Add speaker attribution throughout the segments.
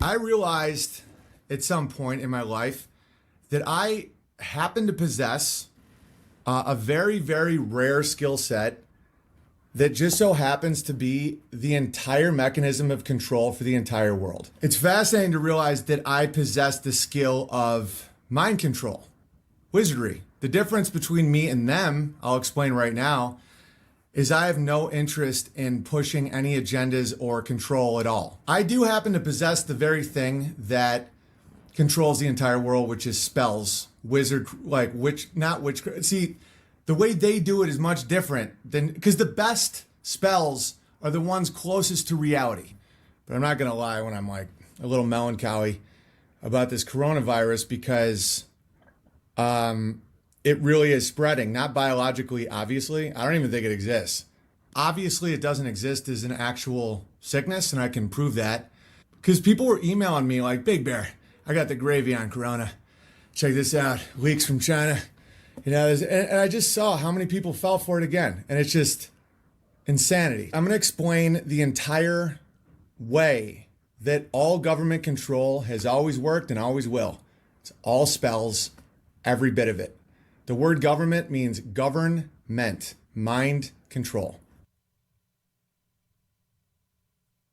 Speaker 1: I realized at some point in my life that I happen to possess a very, very rare skill set that just so happens to be the entire mechanism of control for the entire world. It's fascinating to realize that I possess the skill of mind control, wizardry. The difference between me and them, I'll explain right now, is I have no interest in pushing any agendas or control at all. I do happen to possess the very thing that controls the entire world, which is spells, wizard, not witchcraft. See, the way they do it is much different than, because the best spells are the ones closest to reality. But I'm not gonna lie when I'm like a little melancholy about this coronavirus, because it really is spreading, not biologically, obviously. I don't even think it exists. Obviously, it doesn't exist as an actual sickness, and I can prove that. Because people were emailing me like, Big Bear, I got the gravy on corona. Check this out, leaks from China. You know, and I just saw how many people fell for it again. And it's just insanity. I'm gonna explain the entire way that all government control has always worked and always will. It's all spells, every bit of it. The word government means government, mind control.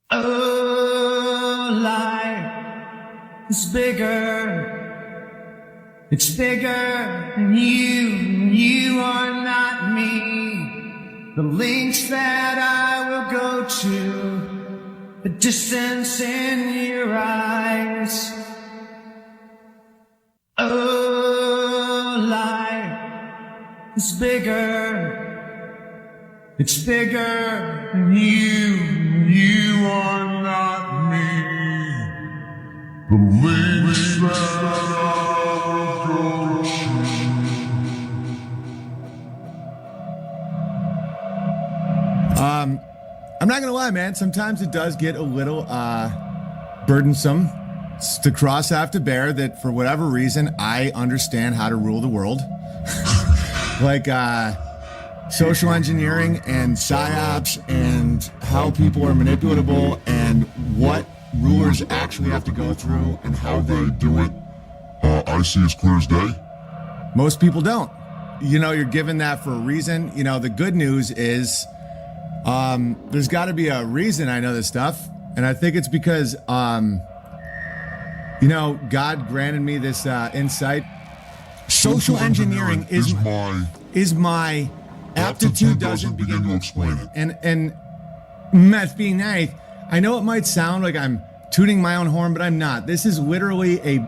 Speaker 2: Oh, life is bigger. It's bigger than you are not me. The links that I will go to, the distance in your eyes. Oh, life is bigger. It's bigger than you are not me. The links that I will go
Speaker 1: to. I'm not gonna lie, man. Sometimes it does get a little burdensome. It's the cross I have to bear that for whatever reason I understand how to rule the world. Like social engineering and psyops and how people are manipulatable and what rulers actually have to go through and how they do it.
Speaker 3: I see as clear as day.
Speaker 1: Most people don't. You know, you're given that for a reason. You know, the good news is there's got to be a reason I know this stuff. And I think it's because, you know, God granted me this insight. Social engineering is my aptitude doesn't begin to explain it. And meth being nice, I know it might sound like I'm tooting my own horn, but I'm not. This is literally a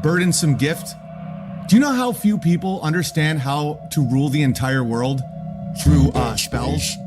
Speaker 1: burdensome gift. Do you know how few people understand how to rule the entire world through spells?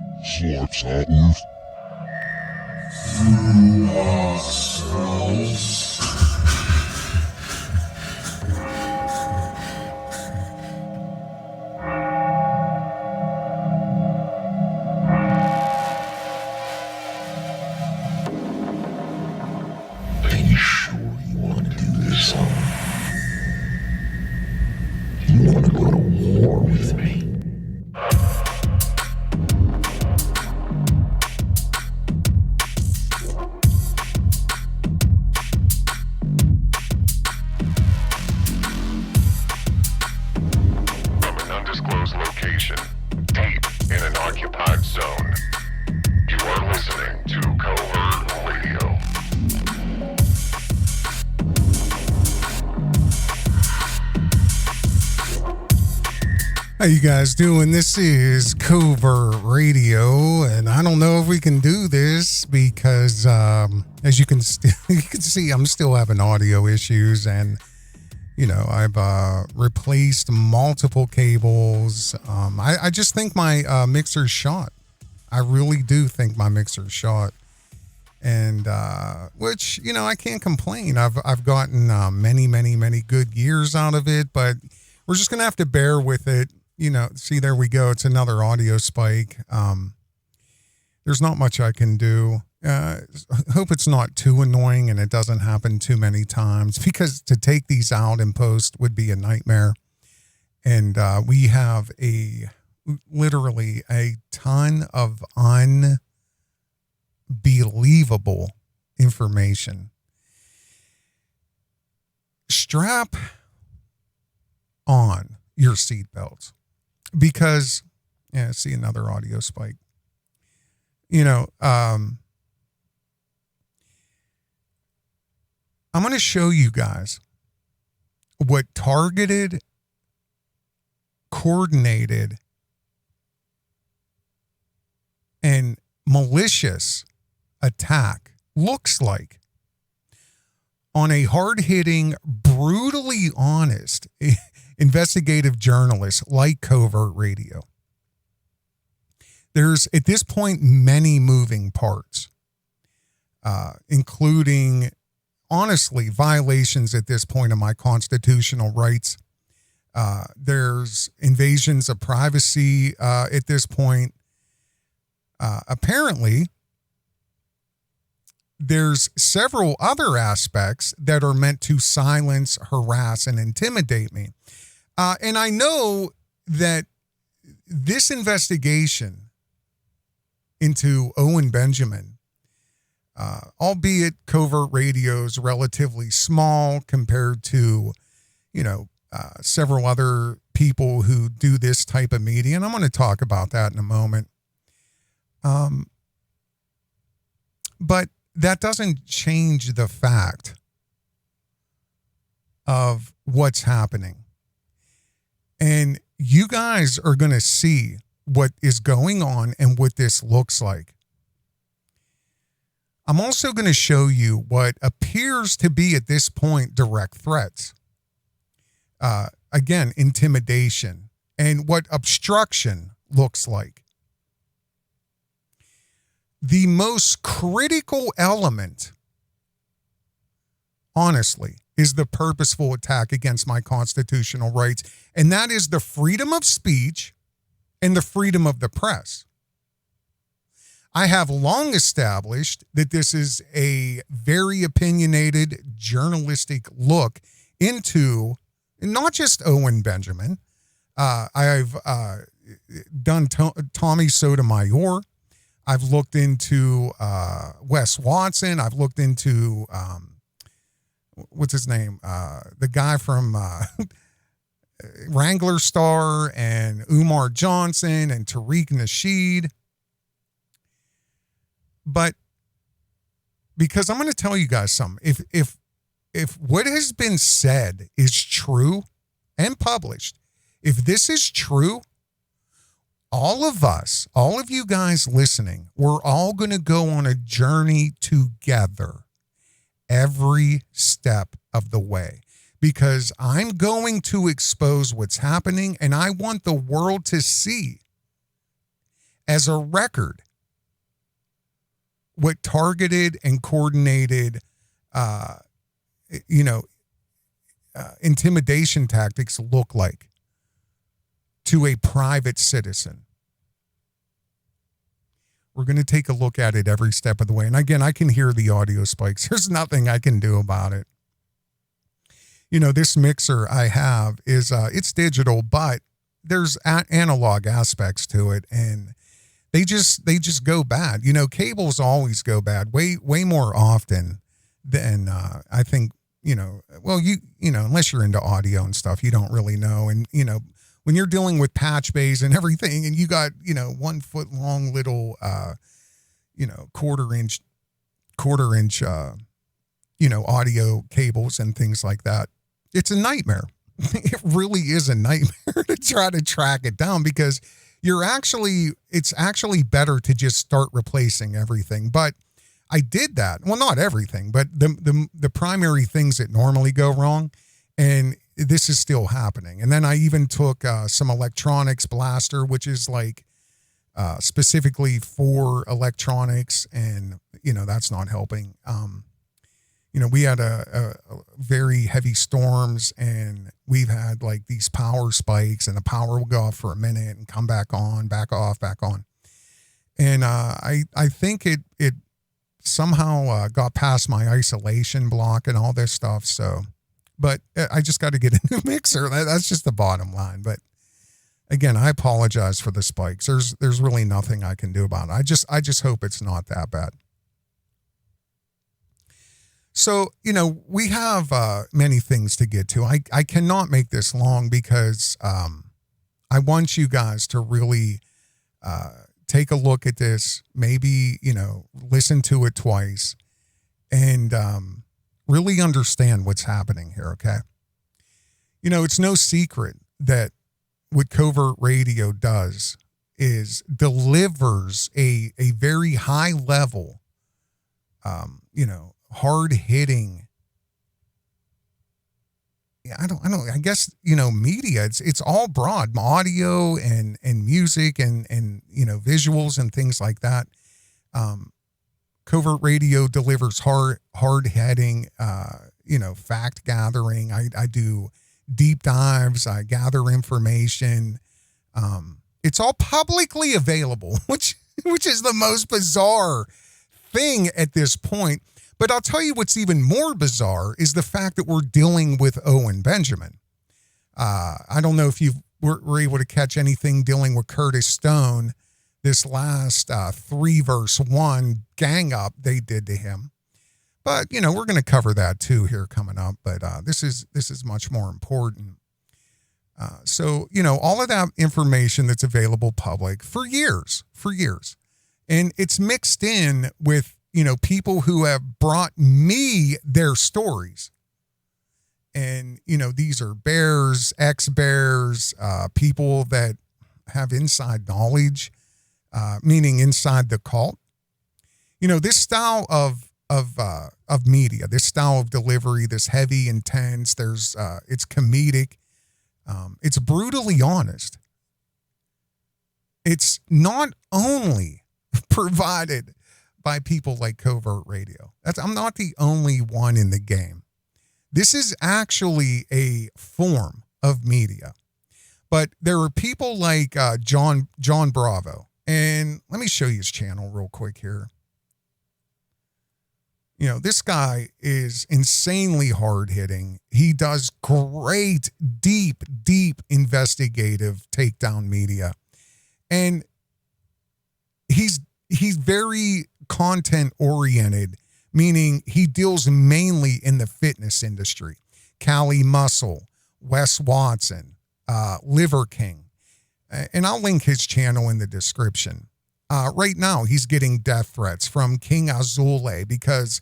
Speaker 4: How you guys doing? This is Covert Radio, and I don't know if we can do this because, as you can see, I'm still having audio issues, and you know I've replaced multiple cables. I just think my mixer's shot. I really do think my mixer's shot, and which you know I can't complain. I've gotten many good years out of it, but we're just gonna have to bear with it. You know, see, there we go. It's another audio spike. There's not much I can do. Hope it's not too annoying and it doesn't happen too many times, because to take these out in post would be a nightmare. And we have literally a ton of unbelievable information. strap on your seatbelts because, yeah, see another audio spike. I'm going to show you guys what targeted, coordinated, and malicious attack looks like on a hard-hitting, brutally honest investigative journalist like Covert Radio. There's, at this point, many moving parts, including, honestly, violations at this point of my constitutional rights. There's invasions of privacy at this point. Apparently, there's several other aspects that are meant to silence, harass, and intimidate me. And I know that this investigation into Owen Benjamin, albeit Covert Radio's relatively small compared to, several other people who do this type of media, and I'm going to talk about that in a moment. But that doesn't change the fact of what's happening. And you guys are going to see what is going on and what this looks like. I'm also going to show you what appears to be at this point direct threats. Again, intimidation, and what obstruction looks like. The most critical element, honestly, is the purposeful attack against my constitutional rights, and that is the freedom of speech and the freedom of the press. I have long established that this is a very opinionated journalistic look into not just Owen Benjamin. I've done Tommy Sotomayor. I've looked into Wes Watson. I've looked into, what's his name? The guy from Wrangler Star, and Umar Johnson and Tariq Nasheed. But because I'm going to tell you guys something, if what has been said is true and published, if this is true, all of us, all of you guys listening, we're all going to go on a journey together every step of the way, because I'm going to expose what's happening, and I want the world to see as a record what targeted and coordinated, intimidation tactics look like to a private citizen. We're going to take a look at it every step of the way. And again, I can hear the audio spikes. There's nothing I can do about it. This mixer I have is, it's digital, but there's analog aspects to it, and they just go bad. Cables always go bad way more often than, I think, unless you're into audio and stuff, you don't really know. And, when you're dealing with patch bays and everything, and you got, 1 foot long little, quarter inch, audio cables and things like that, it's a nightmare. It really is a nightmare to try to track it down, because it's actually better to just start replacing everything. But I did that. Well, not everything, but the primary things that normally go wrong, and this is still happening. And then I even took some electronics blaster, which is like specifically for electronics, and that's not helping. We had a very heavy storms, and we've had like these power spikes, and the power will go off for a minute and come back on, back off, back on. And I think it somehow got past my isolation block and all this stuff. So, but I just got to get a new mixer. That's just the bottom line. But again, I apologize for the spikes. There's really nothing I can do about it. I just hope it's not that bad. So, we have many things to get to. I cannot make this long because I want you guys to really take a look at this, maybe, listen to it twice and really understand what's happening here, okay? It's no secret that what Covert Radio does is delivers a very high level, hard hitting. I guess, media, it's all broad, audio and music and visuals and things like that. Covert Radio delivers hard hitting, fact gathering. I do deep dives. I gather information. It's all publicly available, which is the most bizarre thing at this point. But I'll tell you what's even more bizarre is the fact that we're dealing with Owen Benjamin. I don't know if you were able to catch anything dealing with Curtis Stone, this last 3 verse 1 gang up they did to him. But, we're going to cover that too here coming up. But this is much more important. So, all of that information that's available public for years. And it's mixed in with, people who have brought me their stories. And, these are bears, ex-bears, people that have inside knowledge, meaning inside the cult. This style of media, this style of delivery, this heavy, intense, it's comedic. It's brutally honest. It's not only provided by people like Covert Radio. I'm not the only one in the game. This is actually a form of media. But there are people like John Bravo. And let me show you his channel real quick here. This guy is insanely hard-hitting. He does great, deep investigative takedown media. And he's very content-oriented, meaning he deals mainly in the fitness industry. Cali Muscle, Wes Watson, Liver King. And I'll link his channel in the description. Right now, he's getting death threats from King Azule because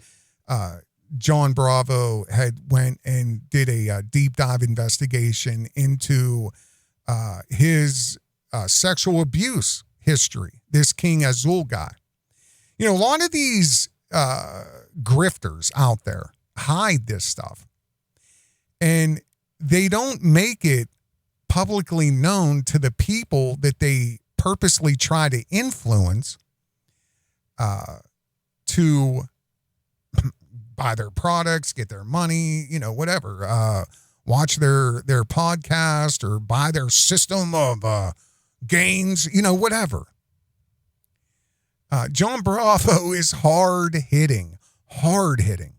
Speaker 4: John Bravo had went and did a deep dive investigation into his sexual abuse history, this King Azul guy. A lot of these grifters out there hide this stuff. And they don't make it publicly known to the people that they purposely try to influence to buy their products, get their money, whatever, watch their podcast or buy their system of gains, whatever. John Bravo is hard hitting. I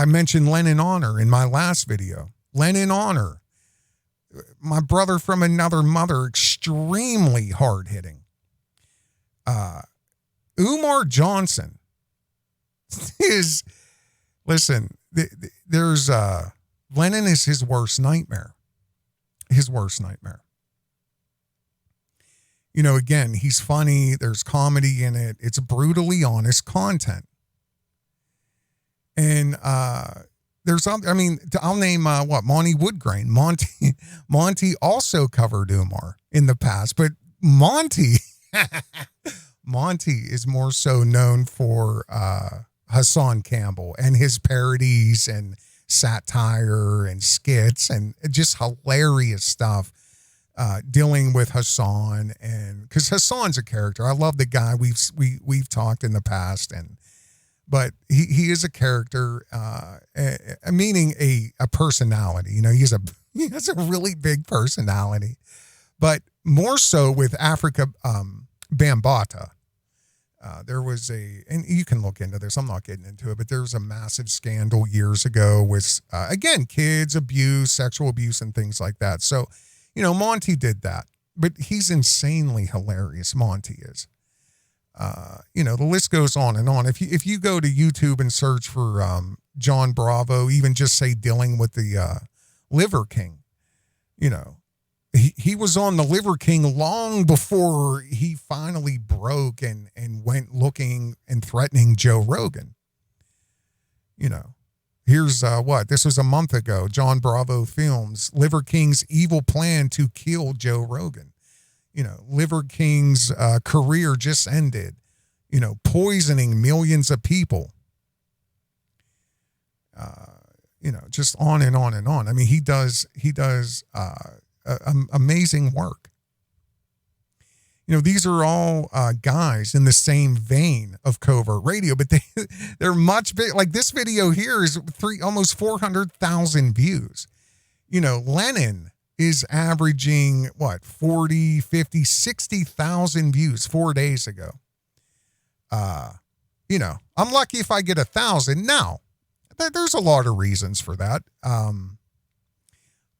Speaker 4: mentioned Lennon Honor in my last video. Lennon Honor, my brother from another mother, extremely hard hitting. Umar Johnson there's Lennon is his worst nightmare. Again, he's funny. There's comedy in it. It's brutally honest content. And I'll name Monty Woodgrain. Monty also covered Umar in the past, but Monty is more so known for Hassan Campbell and his parodies and satire and skits and just hilarious stuff. Dealing with Hassan, and because Hassan's a character, I love the guy. We've talked in the past, but he is a character, meaning a personality. He has a really big personality, but more so with Africa Bambaataa. There was and you can look into this. I'm not getting into it, but there was a massive scandal years ago with again kids abuse, sexual abuse, and things like that. So. Monty did that, but he's insanely hilarious. Monty is, the list goes on and on. If you go to YouTube and search for John Bravo, even just say dealing with the Liver King, he was on the Liver King long before he finally broke and went looking and threatening Joe Rogan. Here's this was a month ago. John Bravo films Liver King's evil plan to kill Joe Rogan. Liver King's career just ended, poisoning millions of people. Just on and on and on. I mean, he does amazing work. These are all guys in the same vein of Covert Radio, but they're much big. Like this video here is almost 400,000 views. Lennon is averaging 40, 50, 60,000 views 4 days ago. I'm lucky if I get 1,000 now. There's a lot of reasons for that.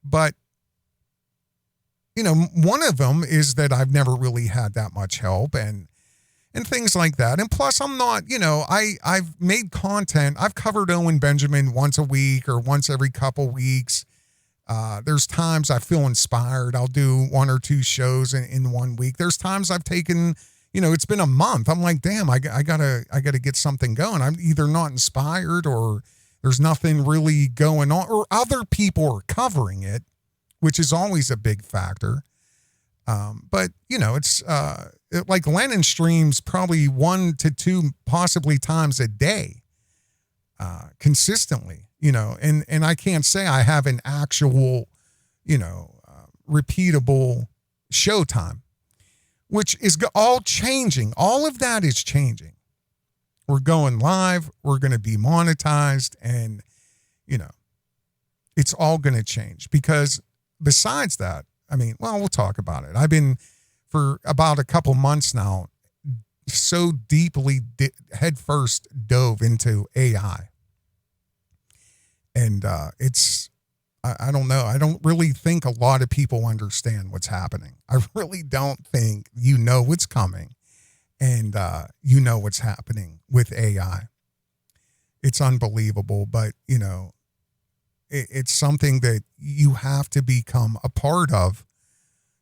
Speaker 4: But one of them is that I've never really had that much help and things like that. And plus I'm not, I've made content. I've covered Owen Benjamin once a week or once every couple weeks. There's times I feel inspired. I'll do 1 or 2 shows in 1 week. There's times I've taken, it's been a month. I'm like, damn, I gotta get something going. I'm either not inspired or there's nothing really going on, or other people are covering it, which is always a big factor. But it's like Lennon streams probably 1 to 2, possibly times a day, consistently, and I can't say I have an actual, repeatable show time, which is all changing. All of that is changing. We're going live. We're going to be monetized, and, it's all going to change because besides that, we'll talk about it. I've been for about a couple months now so deeply headfirst dove into AI. And I don't know. I don't really think a lot of people understand what's happening. I really don't think what's coming and what's happening with AI. It's unbelievable, but, it's something that you have to become a part of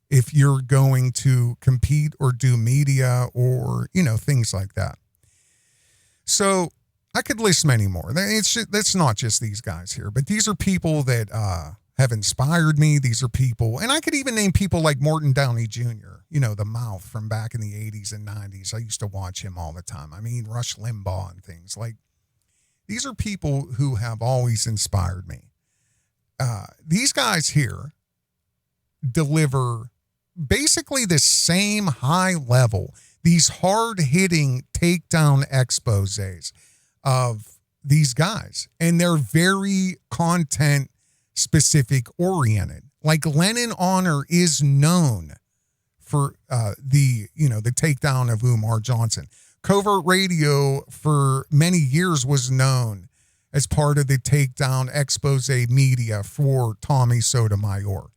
Speaker 4: if you're going to compete or do media or, things like that. So I could list many more. That's not just these guys here, but these are people that have inspired me. These are people, and I could even name people like Morton Downey Jr., the mouth from back in the 80s and 90s. I used to watch him all the time. Rush Limbaugh and things like. These are people who have always inspired me. These guys here deliver basically the same high level, these hard hitting takedown exposés of these guys. And they're very content specific oriented. Like Lennon Honor is known for the takedown of Umar Johnson. Covert Radio for many years was known as part of the takedown expose media for Tommy Sotomayor.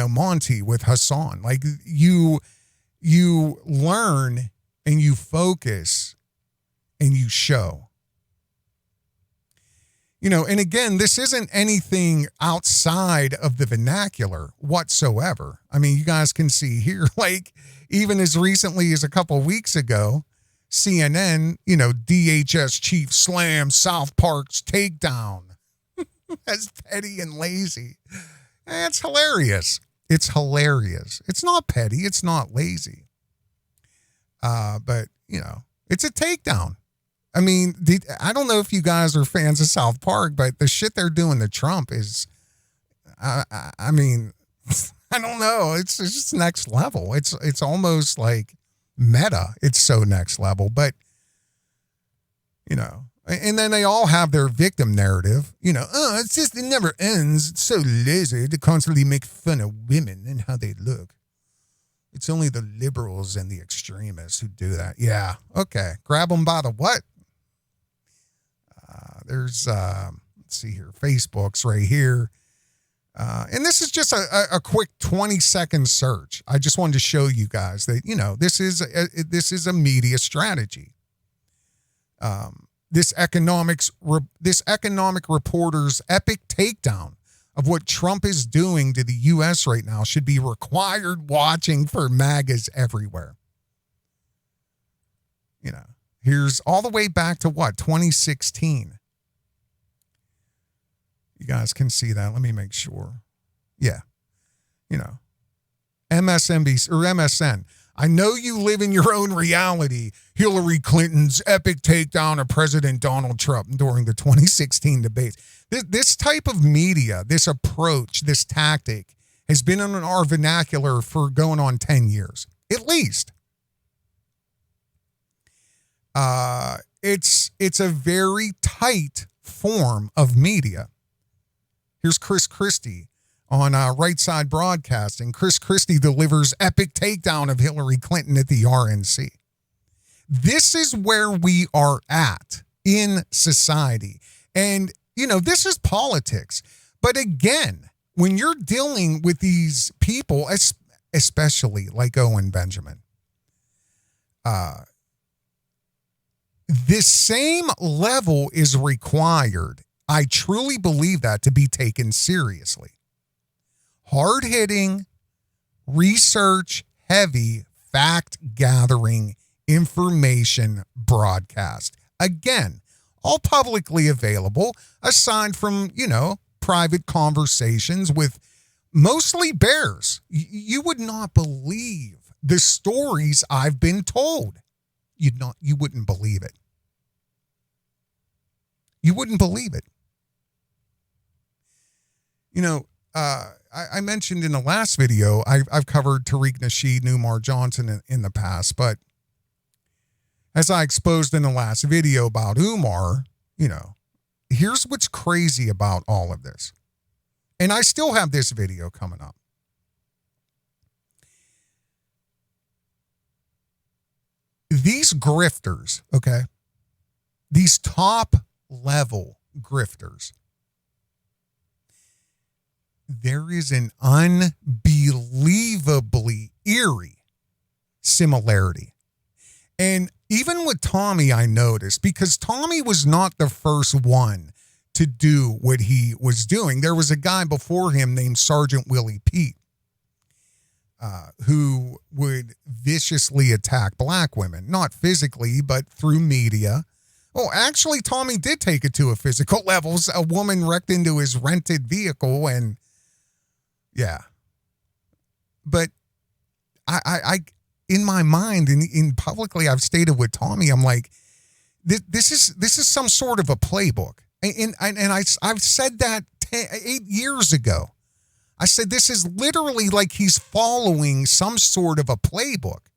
Speaker 4: Monty with Hassan. Like you learn and you focus and you show. And again, this isn't anything outside of the vernacular whatsoever. You guys can see here, like even as recently as a couple weeks ago, CNN, DHS chief slams South Park's takedown as petty and lazy. It's hilarious. It's hilarious. It's not petty. It's not lazy. But, it's a takedown. I don't know if you guys are fans of South Park, but the shit they're doing to Trump is, I don't know. It's just next level. It's almost like meta. It's so next level, but and then they all have their victim narrative, it's just, it never ends. It's so lazy to constantly make fun of women and how they look. It's only the liberals and the extremists who do that. Yeah. Okay. Grab them by the what? There's, let's see here. Facebook's right here. And this is just a quick 20-second search. I just wanted to show you guys that, this is a media strategy. This economic reporter's epic takedown of what Trump is doing to the U.S. right now should be required watching for MAGAs everywhere. Here's all the way back to 2016. You guys can see that. Let me make sure. Yeah. MSNBC or MSN. I know you live in your own reality. Hillary Clinton's epic takedown of President Donald Trump during the 2016 debates. This type of media, this approach, this tactic has been in our vernacular for going on 10 years, at least. It's a very tight form of media. Here's Chris Christie on Right Side Broadcasting. Chris Christie delivers epic takedown of Hillary Clinton at the RNC. This is where we are at in society. And, this is politics. But again, when you're dealing with these people, especially like Owen Benjamin, this same level is required. I truly believe that to be taken seriously. Hard-hitting, research-heavy, fact-gathering information broadcast. Again, all publicly available, aside from, private conversations with mostly bears. You would not believe the stories I've been told. You wouldn't believe it. You wouldn't believe it. I mentioned in the last video, I've covered Tariq Nasheed and Umar Johnson in the past, but as I exposed in the last video about Umar, here's what's crazy about all of this. And I still have this video coming up. These grifters, okay? These top level grifters, there is an unbelievably eerie similarity. And even with Tommy, I noticed, because Tommy was not the first one to do what he was doing. There was a guy before him named Sergeant Willie Pete, who would viciously attack black women, not physically, but through media. Oh, actually, Tommy did take it to a physical level. A woman wrecked into his rented vehicle, and yeah. But I in my mind, in publicly, I've stated with Tommy, I'm like, this is some sort of a playbook, and I've said that 8 years ago. I said this is literally like he's following some sort of a playbook.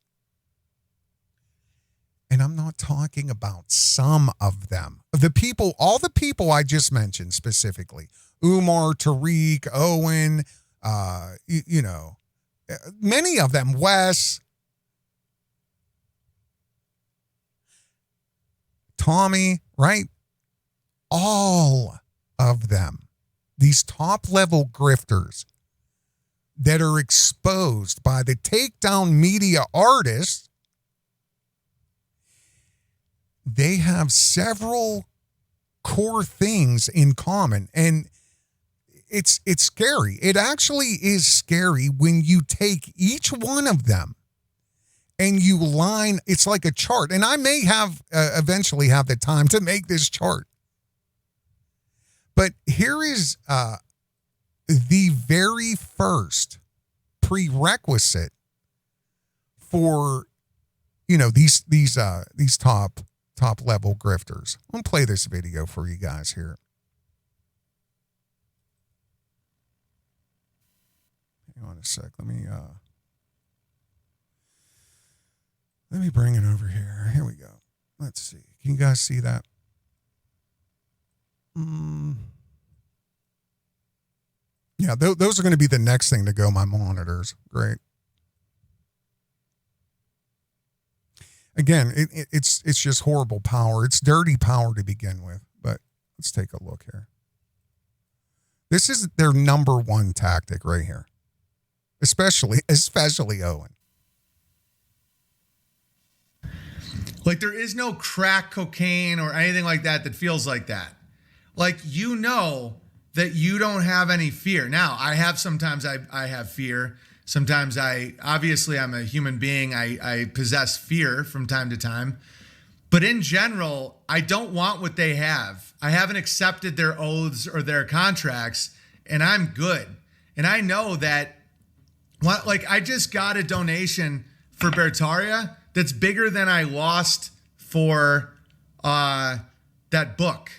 Speaker 4: And I'm not talking about some of them. All the people I just mentioned specifically, Umar, Tariq, Owen, many of them, Wes, Tommy, right? All of them, these top level grifters that are exposed by the takedown media artists, they have several core things in common. And it's scary. It actually is scary when you take each one of them and you line, it's like a chart. And I may have eventually have the time to make this chart. But here is the very first prerequisite for, these top level grifters. I'm gonna play this video for you guys here. Hang on a sec. Let me bring it over here. Here we go. Let's see. Can you guys see that? Yeah, those are going to be the next thing to go my monitors. Great. Again, it's just horrible power. It's dirty power to begin with, but let's take a look here. This is their number one tactic right here. Especially Owen.
Speaker 1: Like, there is no crack cocaine or anything like that that feels like that. Like, you know that you don't have any fear. Now, sometimes I have fear. Sometimes obviously I'm a human being. I possess fear from time to time. But in general, I don't want what they have. I haven't accepted their oaths or their contracts, and I'm good. And I know that, I just got a donation for Beartaria that's bigger than I lost for that book.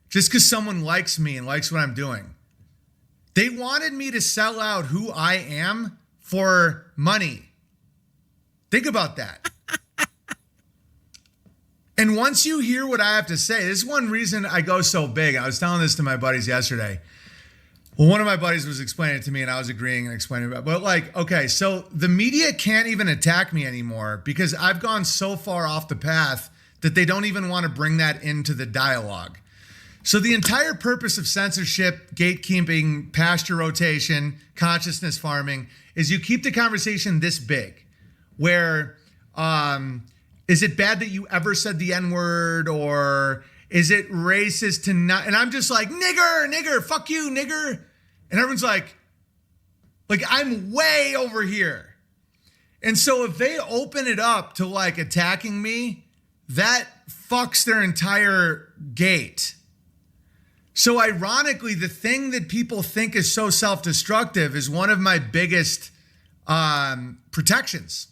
Speaker 1: Just because someone likes me and likes what I'm doing. They wanted me to sell out who I am for money. Think about that. And once you hear what I have to say, this is one reason I go so big. I was telling this to my buddies yesterday. Well, one of my buddies was explaining it to me and I was agreeing and explaining about it. But okay, so the media can't even attack me anymore because I've gone so far off the path that they don't even want to bring that into the dialogue. So the entire purpose of censorship, gatekeeping, pasture rotation, consciousness farming is you keep the conversation this big where, is it bad that you ever said the N-word, or is it racist to not? And I'm just like, nigger, fuck you, nigger. And everyone's like I'm way over here. And so if they open it up to attacking me, that fucks their entire gate. So ironically, the thing that people think is so self-destructive is one of my biggest protections.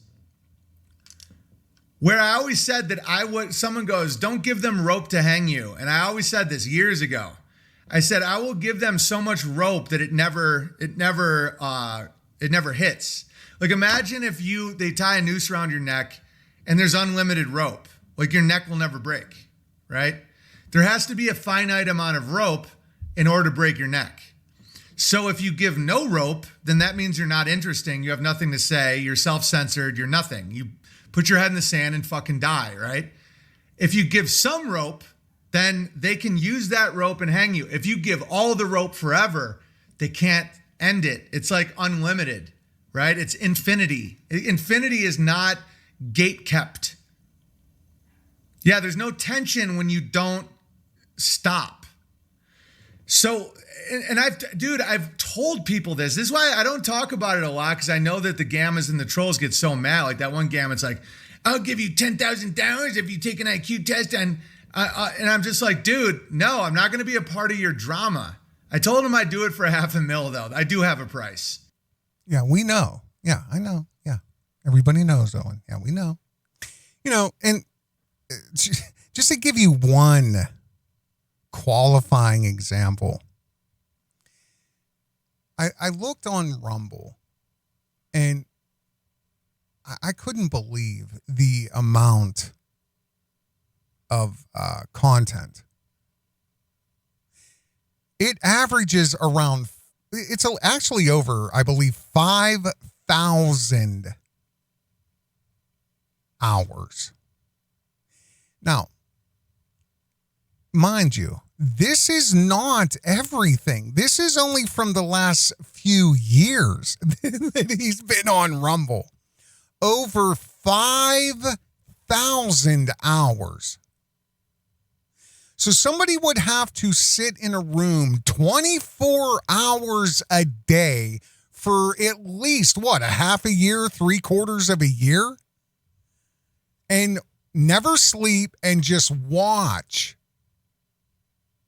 Speaker 1: Where I always said that someone goes, don't give them rope to hang you. And I always said this years ago. I said, I will give them so much rope that it never hits. Like, imagine if they tie a noose around your neck and there's unlimited rope. Like, your neck will never break, right? There has to be a finite amount of rope in order to break your neck. So if you give no rope, then that means you're not interesting. You have nothing to say. You're self-censored. You're nothing. You put your head in the sand and fucking die, right? If you give some rope, then they can use that rope and hang you. If you give all the rope forever, they can't end it. It's like unlimited, right? It's infinity. Infinity is not gate kept. Yeah, there's no tension when you don't stop. So, and I've told people this. This is why I don't talk about it a lot, because I know that the gammas and the trolls get so mad. Like that one gamma, it's like, I'll give you $10,000 if you take an IQ test. And I'm just like, dude, no, I'm not going to be a part of your drama. I told him I'd do it for $500,000 though. I do have a price.
Speaker 4: Yeah, we know. Yeah, I know. Yeah. Everybody knows, Owen. Yeah, we know. And just to give you one qualifying example, I looked on Rumble and I couldn't believe the amount of content. It averages around, it's actually over, I believe, 5,000 hours. Now, mind you, this is not everything. This is only from the last few years that he's been on Rumble. Over 5,000 hours. So somebody would have to sit in a room 24 hours a day for at least, a half a year, 3/4 of a year? And never sleep and just watch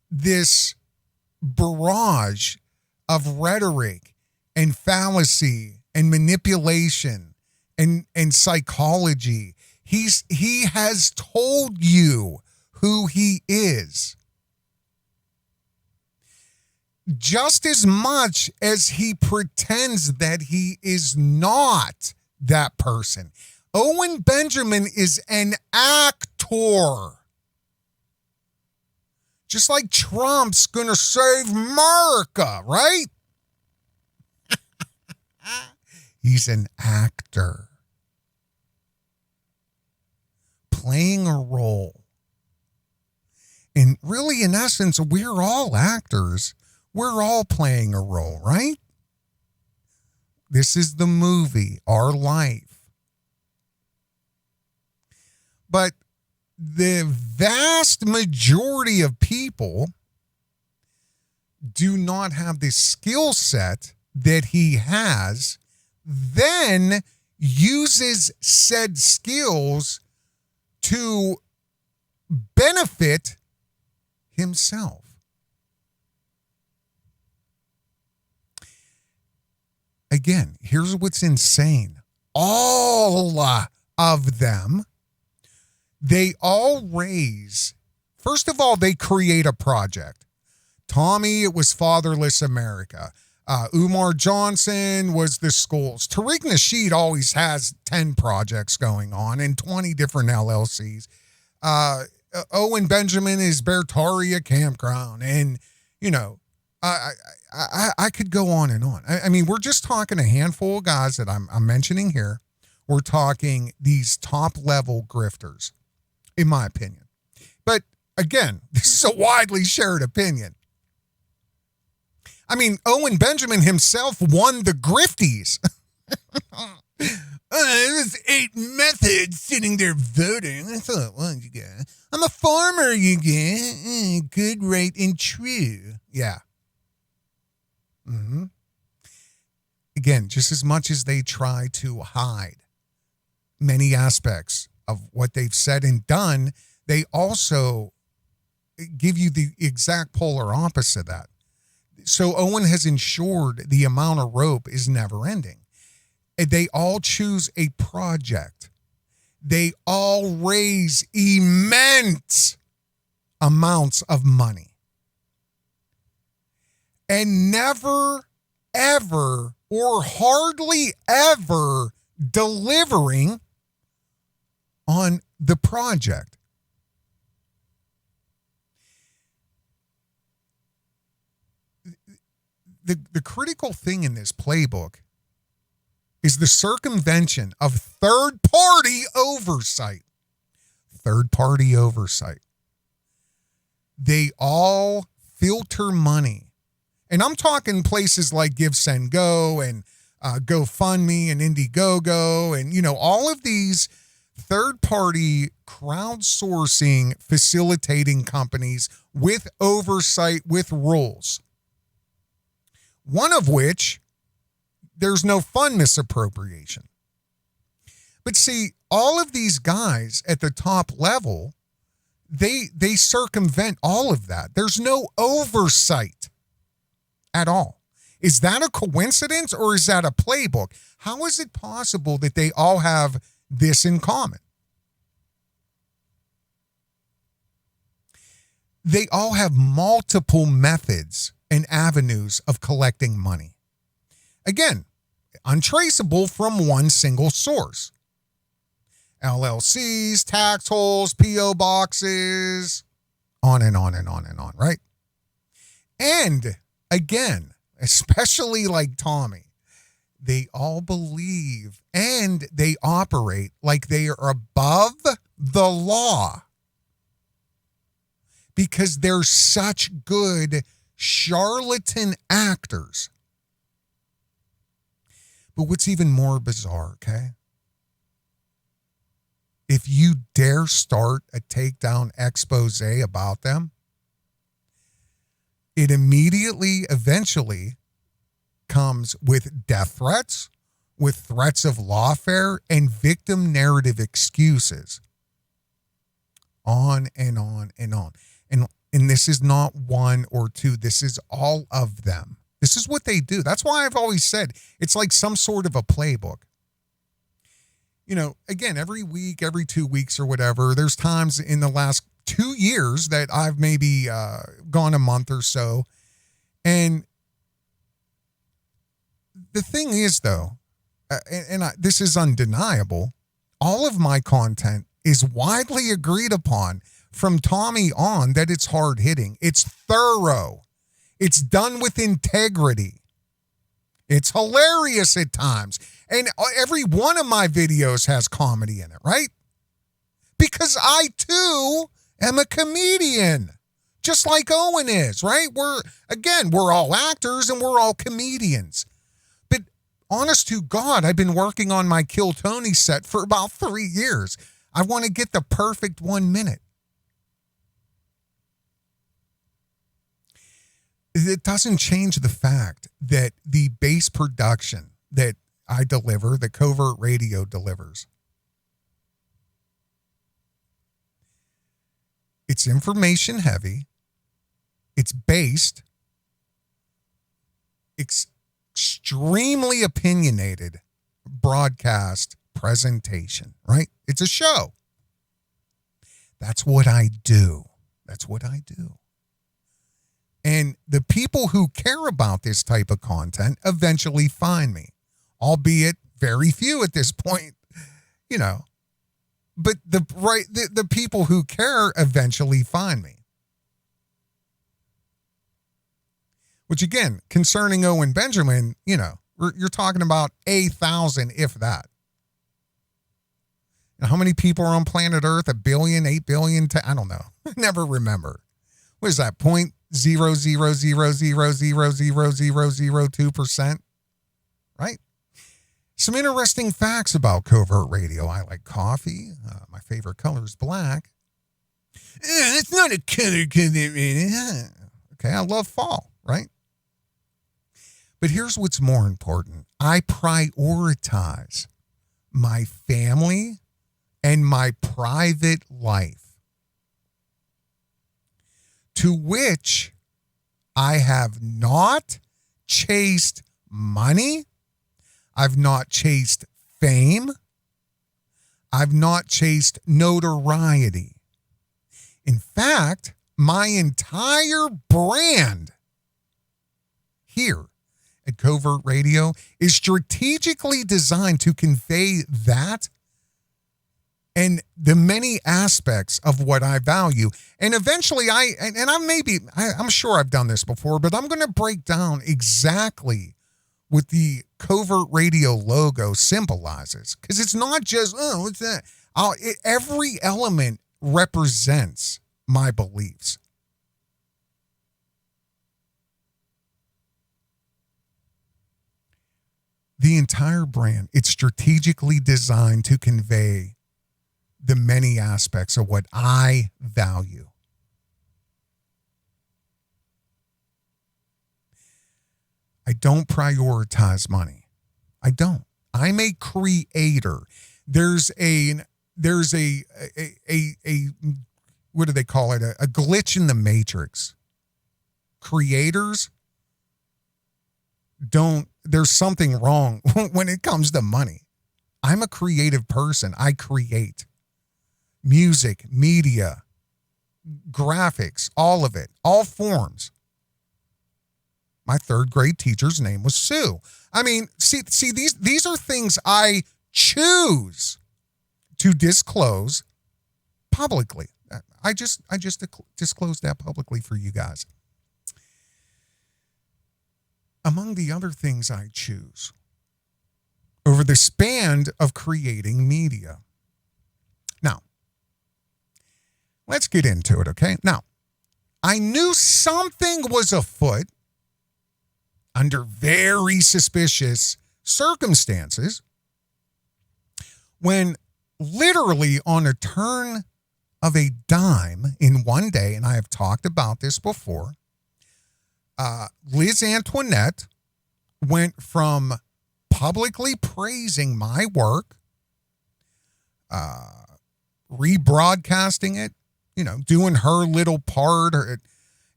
Speaker 4: this barrage of rhetoric and fallacy and manipulation and psychology. He has told you who he is. Just as much as he pretends that he is not that person. Owen Benjamin is an actor. Just like Trump's gonna save America, right? He's an actor. Playing a role. And really, in essence, we're all actors We're all playing a role, right? This is the movie, our life. But the vast majority of people do not have the skill set that he has, then uses said skills to benefit himself. Again, here's what's insane. All of them, they all raise, first of all, they create a project. Tommy, it was Fatherless America. Umar Johnson was the schools. Tariq Nasheed always has 10 projects going on and 20 different LLCs. Owen Benjamin is Beartaria Campground. And, you know, I could go on and on. I mean, we're just talking a handful of guys that I'm mentioning here. We're talking these top level grifters, in my opinion. But again, this is a widely shared opinion. I mean, Owen Benjamin himself won the grifties. It was 8 methods sitting there voting. I thought, well, you get, I'm a farmer, you get. Good, right, and true. Yeah. Mm-hmm. Again, just as much as they try to hide many aspects of what they've said and done, they also give you the exact polar opposite of that. So Owen has ensured the amount of rope is never ending. They all choose a project. They all raise immense amounts of money. And never, ever, or hardly ever delivering on the project. The critical thing in this playbook is the circumvention of third-party oversight. Third-party oversight. They all filter money. And I'm talking places like Give, Send, Go and GoFundMe and Indiegogo and, you know, all of these third-party crowdsourcing facilitating companies with oversight, with rules. One of which, there's no fund misappropriation. But see, all of these guys at the top level, they circumvent all of that. There's no oversight at all. Is that a coincidence or is that a playbook? How is it possible that they all have this in common? They all have multiple methods and avenues of collecting money. Again, untraceable from one single source. LLCs, tax holes, P.O. boxes, on and on and on and on, right? And again, especially like Tommy, they all believe and they operate like they are above the law because they're such good charlatan actors. But what's even more bizarre, okay? If you dare start a takedown expose about them, it immediately, eventually comes with death threats, with threats of lawfare, and victim narrative excuses. On and on and on. And this is not one or two. This is all of them. This is what they do. That's why I've always said it's like some sort of a playbook. You know, again, every week, every 2 weeks or whatever, there's times in the last 2 years that I've maybe gone a month or so. And the thing is, though, this is undeniable, all of my content is widely agreed upon from Tommy on that it's hard hitting. It's thorough. It's done with integrity. It's hilarious at times. And every one of my videos has comedy in it, right? Because I too am a comedian. Just like Owen is, right? We're all actors and we're all comedians. But honest to God, I've been working on my Kill Tony set for about 3 years. I want to get the perfect 1 minute. It doesn't change the fact that the base production that I deliver, that Covert Radio delivers, it's information heavy. It's based. It's extremely opinionated broadcast presentation, right? It's a show. That's what I do. That's what I do. And the people who care about this type of content eventually find me, albeit very few at this point, you know. But the people who care eventually find me. Which again, concerning Owen Benjamin, you know, you're talking about 1,000, if that. Now, how many people are on planet Earth? 1 billion, 8 billion? I don't know. I never remember. What is that? 0.000000002%? Right? Some interesting facts about Covert Radio. I like coffee. My favorite color is black. It's not a color. Okay, I love fall, right? But here's what's more important. I prioritize my family and my private life, to which I have not chased money. I've not chased fame. I've not chased notoriety. In fact, my entire brand here at Covert Radio is strategically designed to convey that and the many aspects of what I value. And eventually I'm sure I've done this before, but I'm going to break down exactly what the Covert Radio logo symbolizes. Because it's not just, what's that? Every element represents my beliefs. The entire brand, it's strategically designed to convey the many aspects of what I value. I don't prioritize money. I don't. I'm a creator. There's a what do they call it? A glitch in the matrix. Creators there's something wrong when it comes to money. I'm a creative person. I create music, media, graphics, all of it, all forms. My third grade teacher's name was Sue. I mean, see, these are things I choose to disclose publicly. I just disclosed that publicly for you guys. Among the other things I choose over the span of creating media. Now, let's get into it, okay? Now, I knew something was afoot under very suspicious circumstances when literally on a turn of a dime in one day, and I have talked about this before, Liz Antuinette went from publicly praising my work, rebroadcasting it, you know, doing her little part,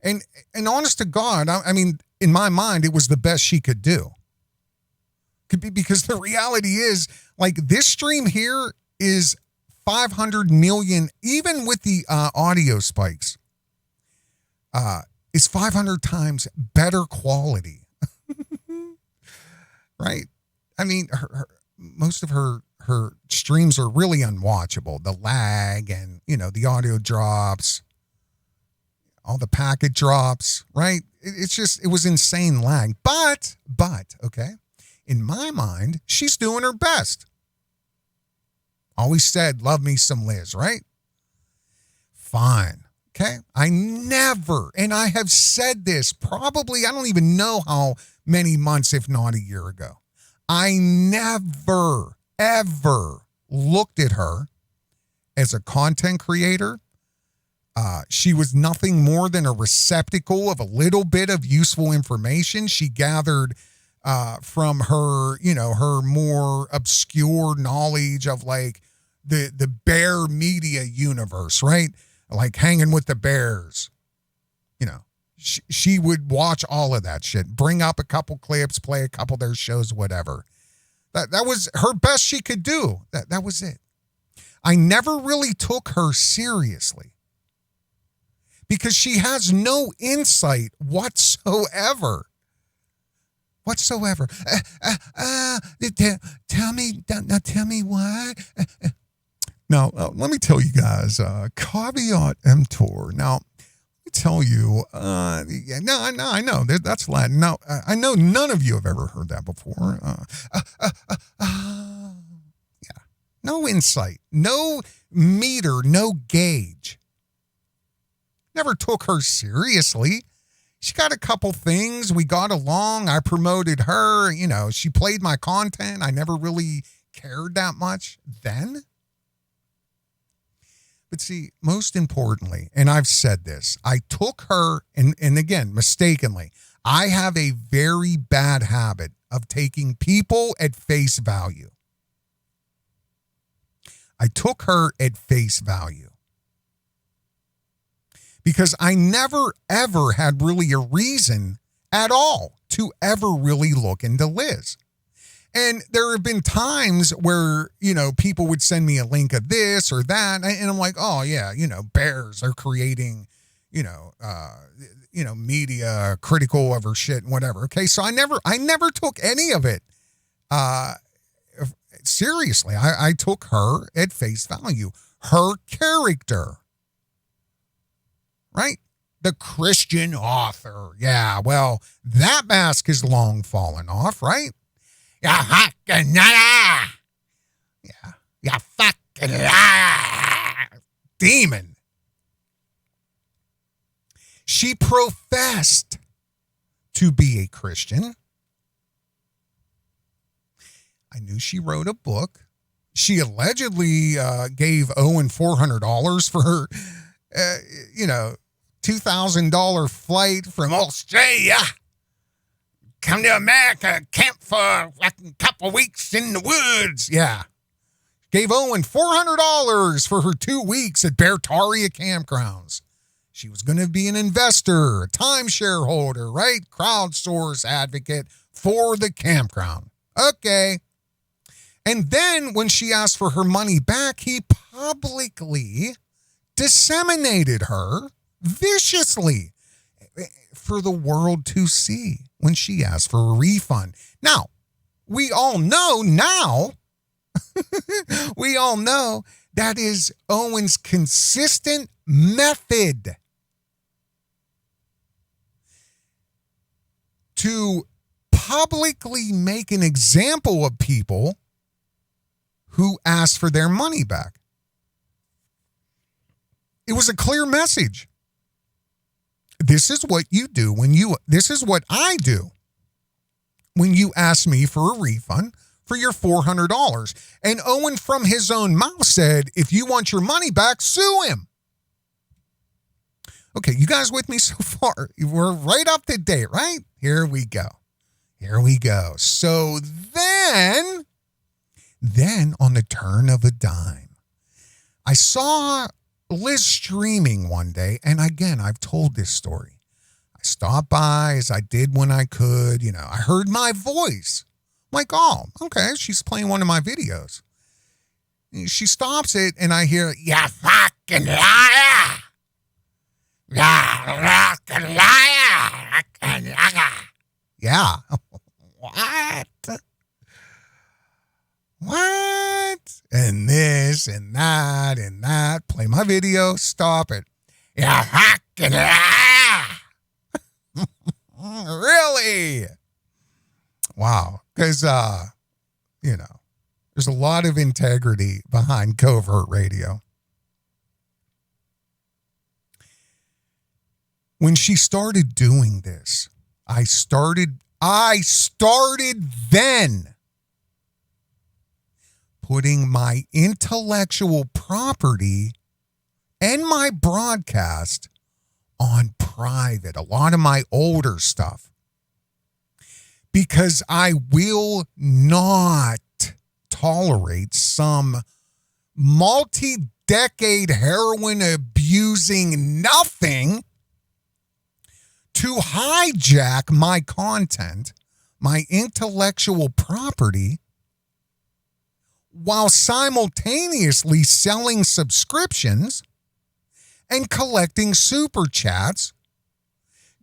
Speaker 4: and honest to God, I mean, in my mind, it was the best she could do. Because the reality is, like, this stream here is 500 million, even with the audio spikes, is 500 times better quality. Right? I mean, most of her streams are really unwatchable. The lag and, you know, the audio drops, all the packet drops, right? It was insane lag. But, okay, in my mind, she's doing her best. Always said, love me some Liz, right? Fine. Okay? I never, and I have said this probably, I don't even know how many months, if not a year ago. I never, ever looked at her as a content creator. She was nothing more than a receptacle of a little bit of useful information she gathered from her, her more obscure knowledge of like the bear media universe, right? Like hanging with the bears. She would watch all of that shit, bring up a couple clips, play a couple of their shows, whatever. That was her best she could do. That was it. I never really took her seriously because she has no insight whatsoever. Tell me what. Now, let me tell you guys, caveat emptor. Now, let me tell you, I know, that's Latin. Now, I know none of you have ever heard that before. Yeah, no insight, no meter, no gauge. Never took her seriously. She got a couple things. We got along. I promoted her. She played my content. I never really cared that much then. But see, most importantly, and I've said this, I took her, and again, mistakenly, I have a very bad habit of taking people at face value. I took her at face value because I never, ever had really a reason at all to ever really look into Liz. And there have been times where, people would send me a link of this or that. And I'm like, oh, yeah, bears are creating, media critical of her shit and whatever. Okay. So I never took any of it seriously. I took her at face value, her character, right? The Christian author. Yeah. Well, that mask is long fallen off, right? Yeah, fucking demon. She professed to be a Christian. I knew she wrote a book. She allegedly gave Owen $400 for her, $2,000 flight from Australia. Come to America, camp for a couple weeks in the woods. Yeah. Gave Owen $400 for her 2 weeks at Beartaria campgrounds. She was going to be an investor, a timeshare holder, right? Crowdsource advocate for the campground. Okay. And then when she asked for her money back, he publicly disseminated her viciously for the world to see when she asked for a refund. Now, we all know that is Owen's consistent method to publicly make an example of people who asked for their money back. It was a clear message. This is what you do this is what I do when you ask me for a refund for your $400. And Owen from his own mouth said, if you want your money back, sue him. Okay, you guys with me so far? We're right up to date, right? Here we go. So then on the turn of a dime, I saw Liz streaming one day, and again, I've told this story. I stopped by as I did when I could. I heard my voice. I'm like, oh, okay, she's playing one of my videos. She stops it, and I hear, "Ya fucking liar! Ya fucking liar!" Yeah. What? And this and that and that. Play my video. Stop it. Yeah, fucking really? Wow. Because, there's a lot of integrity behind Covert Radio. when she started doing this, I started then putting my intellectual property and my broadcast on private, a lot of my older stuff, because I will not tolerate some multi-decade heroin abusing nothing to hijack my content, my intellectual property, while simultaneously selling subscriptions and collecting super chats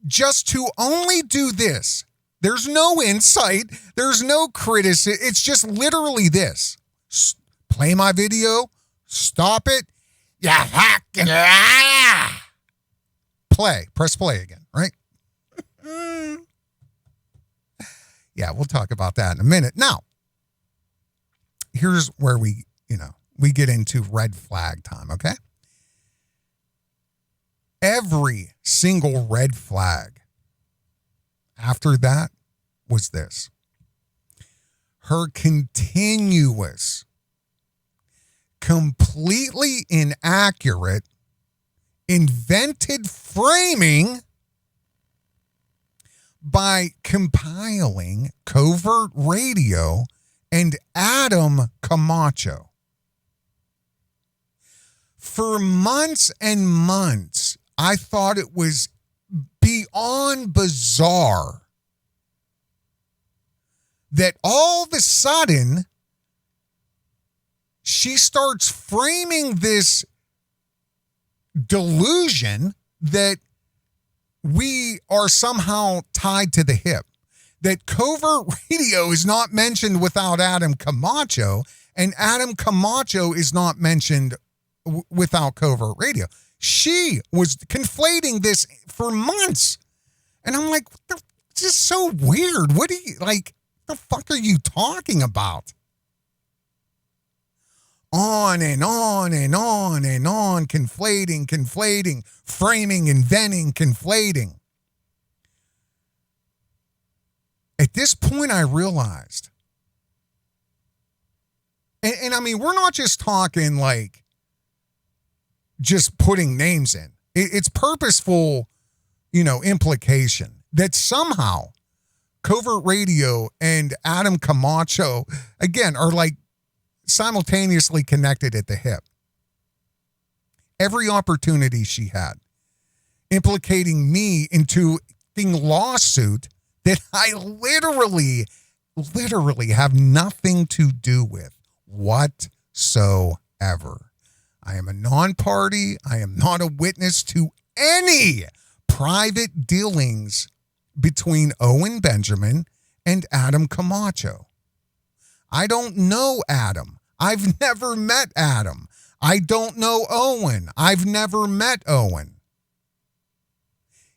Speaker 4: just to only do this. There's no insight. There's no criticism. It's just literally this. Play my video. Stop it. Yeah, fucking play. Press play again, right? Yeah, we'll talk about that in a minute. Now, here's where we get into red flag time, okay? Every single red flag after that was this. Her continuous, completely inaccurate, invented framing by compiling Covert Radio and Adam Camacho. For months and months, I thought it was beyond bizarre that all of a sudden she starts framing this delusion that we are somehow tied to the hip, that Covert Radio is not mentioned without Adam Camacho, and Adam Camacho is not mentioned without Covert Radio. She was conflating this for months. And I'm like, this is so weird. What the fuck are you talking about? On and on and on and on, conflating, framing, inventing, conflating. At this point, I realized, and I mean, we're not just talking like just putting names in. It's purposeful, implication that somehow Covert Radio and Adam Camacho, again, are like simultaneously connected at the hip. Every opportunity she had, implicating me into a lawsuit that I literally have nothing to do with whatsoever. I am a non-party. I am not a witness to any private dealings between Owen Benjamin and Adam Camacho. I don't know Adam. I've never met Adam. I don't know Owen. I've never met Owen.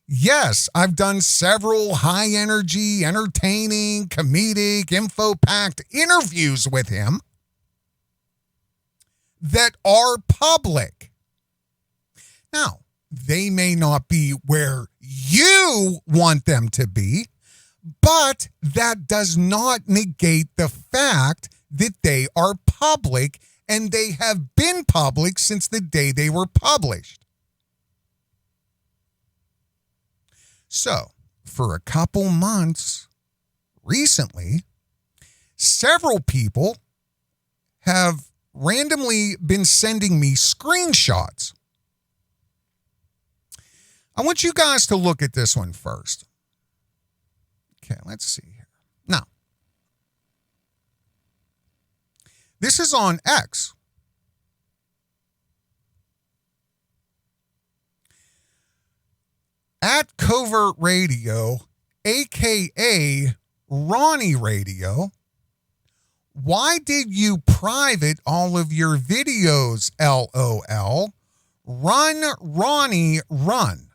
Speaker 4: Yes, I've done several high-energy, entertaining, comedic, info-packed interviews with him that are public. Now, they may not be where you want them to be, but that does not negate the fact that they are public, and they have been public since the day they were published. So, for a couple months recently, several people have randomly been sending me screenshots. I want you guys to look at this one first. Okay, let's see here. Now, this is on X. At Covert Radio, aka Ronnie Radio, why did you private all of your videos, LOL? Run, Ronnie, run.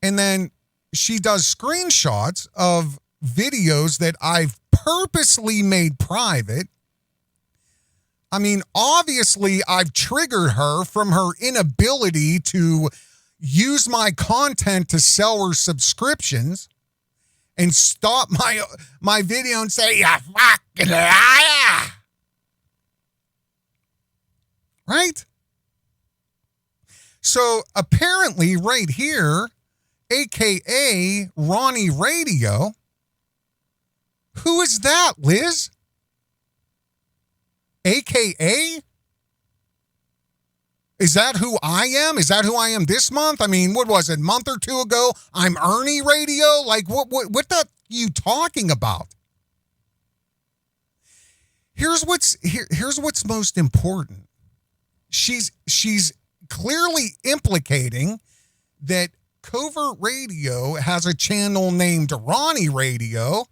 Speaker 4: And then she does screenshots of videos that I've purposely made private. I mean, obviously, I've triggered her from her inability to, use my content to sell her subscriptions and stop my video and say, "Yeah, fucking liar." Right? So apparently right here, AKA Ronnie Radio, who is that, Liz? AKA? Is that who I am? Is that who I am this month? I mean, what was it, a month or two ago? I'm Ernie Radio? Like, what the you talking about? Here's what's most important. She's clearly implicating that Covert Radio has a channel named Ronnie Radio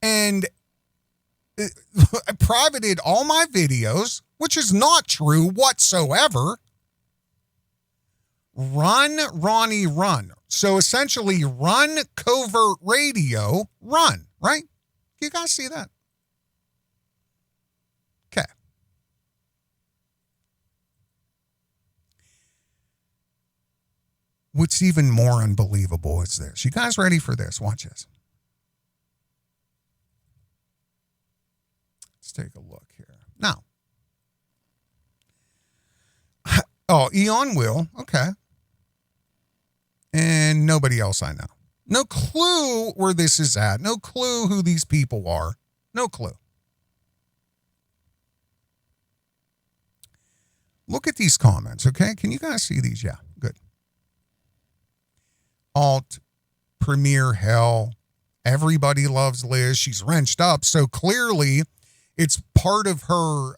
Speaker 4: and privated all my videos, which is not true whatsoever. Run, Ronnie, run. So essentially, run Covert Radio, run, right? You guys see that? Okay. What's even more unbelievable is this. You guys ready for this? Watch this. Let's take a look here. Now. Oh, Eon will. Okay. And nobody else I know. No clue where this is at. No clue who these people are. No clue. Look at these comments, okay? Can you guys see these? Yeah, good. Alt, Premier Hell, everybody loves Liz. She's wrenched up. So clearly it's part of her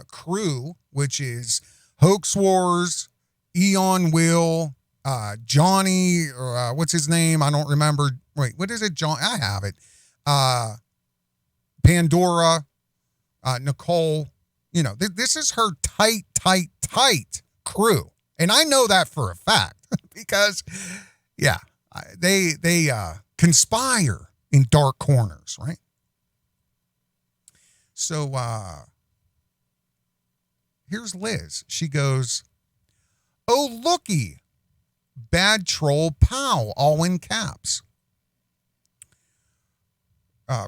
Speaker 4: crew, which is Hoax Wars, Eon Will, Johnny, or what's his name? I don't remember. Wait, what is it? John? I have it. Pandora, Nicole. You know, this is her tight crew. And I know that for a fact because, yeah, they conspire in dark corners, right? So, here's Liz. She goes, "Oh, looky. Bad troll pow," all in caps.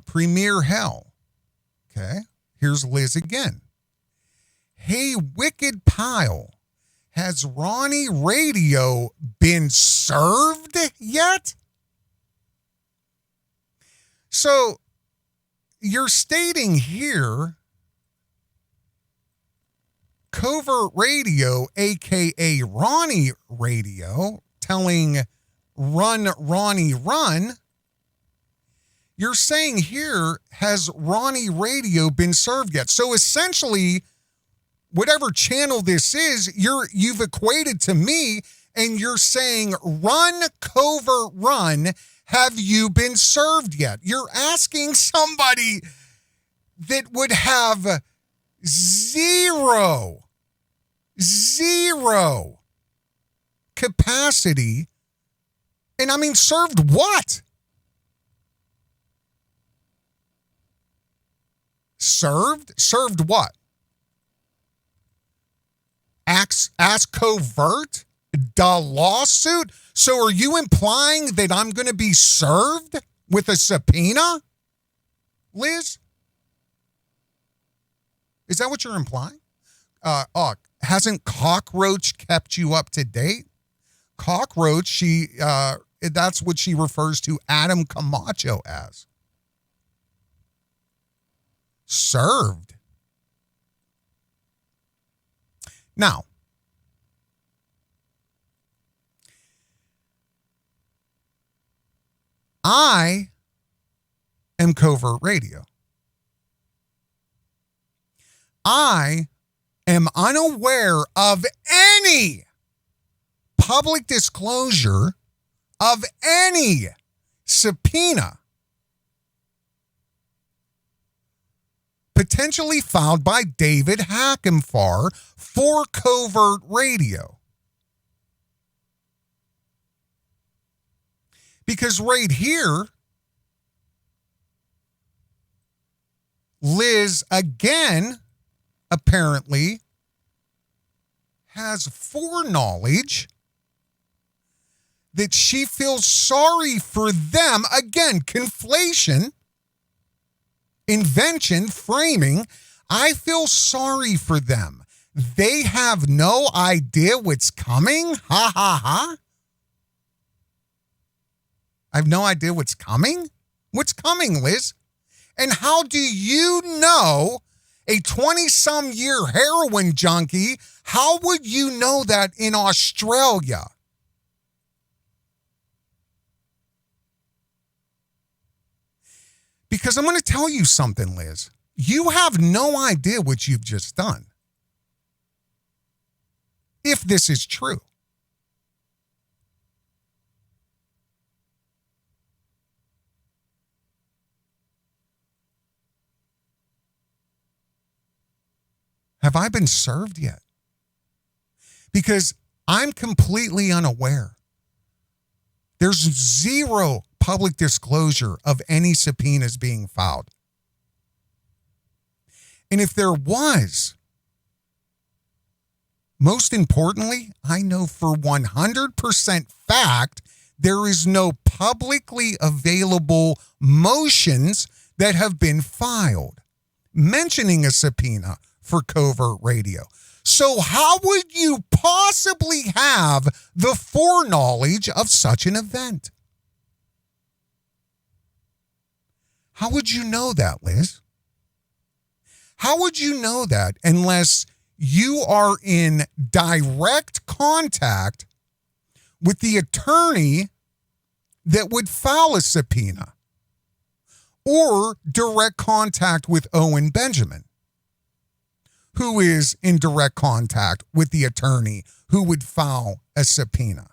Speaker 4: Premier Hell. Okay. Here's Liz again. "Hey, wicked pile. Has Ronnie Radio been served yet?" So you're stating here Covert Radio, aka Ronnie Radio, telling run, Ronnie, run. You're saying here, has Ronnie Radio been served yet? So essentially, whatever channel this is, you've equated to me, and you're saying, run, Covert, run. Have you been served yet? You're asking somebody that would have zero capacity. And I mean, served what? Served what? Ask Covert? The lawsuit? So are you implying that I'm going to be served with a subpoena, Liz? Is that what you're implying? Hasn't Cockroach kept you up to date? Cockroach, that's what she refers to Adam Camacho as. Served. Now, I am Covert Radio. I am unaware of any public disclosure of any subpoena potentially filed by David Hackenfar for Covert Radio. Because right here, Liz again apparently has foreknowledge that she feels sorry for them. Again, conflation, invention, framing. I feel sorry for them. They have no idea what's coming? Ha ha ha. I have no idea what's coming? What's coming, Liz? And how do you know, a 20-some year heroin junkie, how would you know that in Australia? Because I'm going to tell you something, Liz. You have no idea what you've just done. If this is true. Have I been served yet? Because I'm completely unaware. There's zero public disclosure of any subpoenas being filed. And if there was, most importantly, I know for 100% fact, there is no publicly available motions that have been filed mentioning a subpoena for Covert Radio. So how would you possibly have the foreknowledge of such an event? How would you know that, Liz? How would you know that unless you are in direct contact with the attorney that would file a subpoena, or direct contact with Owen Benjamin, who is in direct contact with the attorney who would file a subpoena?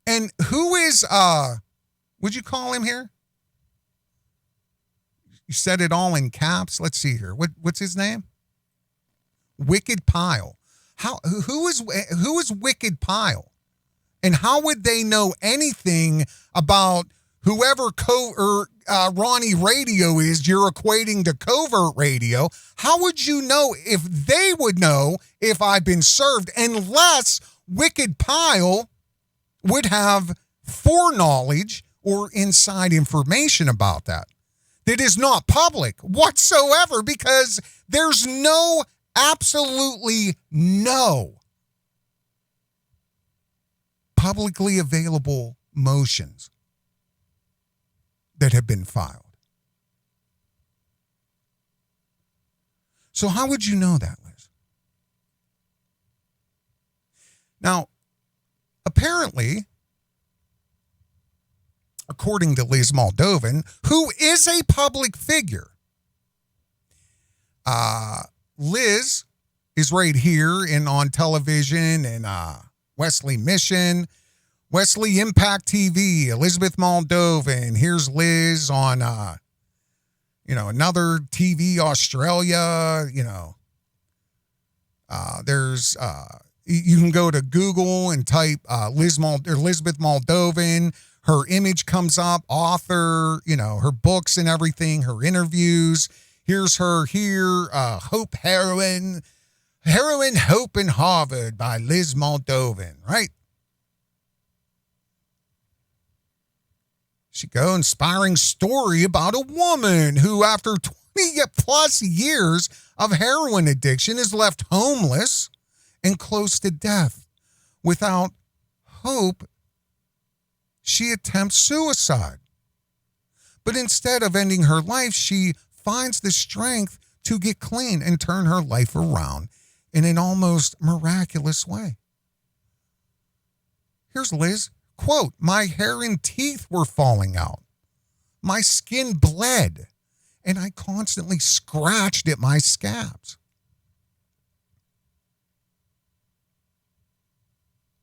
Speaker 4: And who is, would you call him here? You said it all in caps. Let's see here. What's his name? Wicked Pile. Who is Wicked Pile? And how would they know anything about whoever Ronnie Radio is you're equating to Covert Radio? How would you know if they would know if I've been served, unless Wicked Pile would have foreknowledge or inside information about that is not public whatsoever, because there's absolutely no publicly available motions that have been filed. So how would you know that, Liz? Now, apparently, according to Liz Moldovan, who is a public figure, Liz is right here on television in Wesley Mission, Wesley Impact TV, Elizabeth Moldovan. Here's Liz on, another TV, Australia. There's, you can go to Google and type Elizabeth Moldovan. Her image comes up, author, her books and everything, her interviews. Here's her here, Hope Heroin, Hope in Harvard by Liz Moldovan, right? She go, inspiring story about a woman who, after 20 plus years of heroin addiction, is left homeless and close to death. Without hope, she attempts suicide. But instead of ending her life, she finds the strength to get clean and turn her life around in an almost miraculous way. Here's Liz. Quote, my hair and teeth were falling out. My skin bled, and I constantly scratched at my scabs.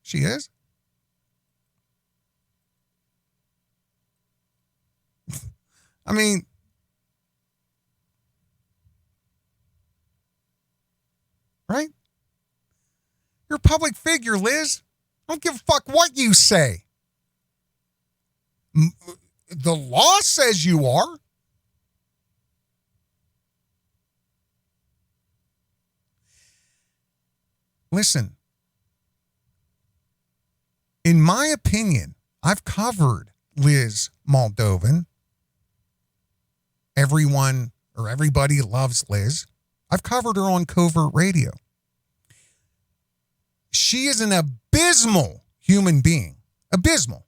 Speaker 4: She is? I mean, right? You're a public figure, Liz. I don't give a fuck what you say. The law says you are. Listen, In my opinion, I've covered Liz Moldovan. Everyone or everybody loves Liz. I've covered her on Covert Radio. She is an abysmal human being. Abysmal.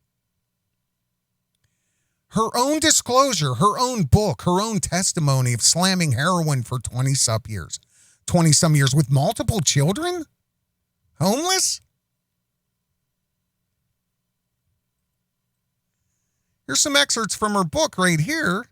Speaker 4: Her own disclosure, her own book, her own testimony of slamming heroin for 20-some years with multiple children? Homeless? Here's some excerpts from her book right here.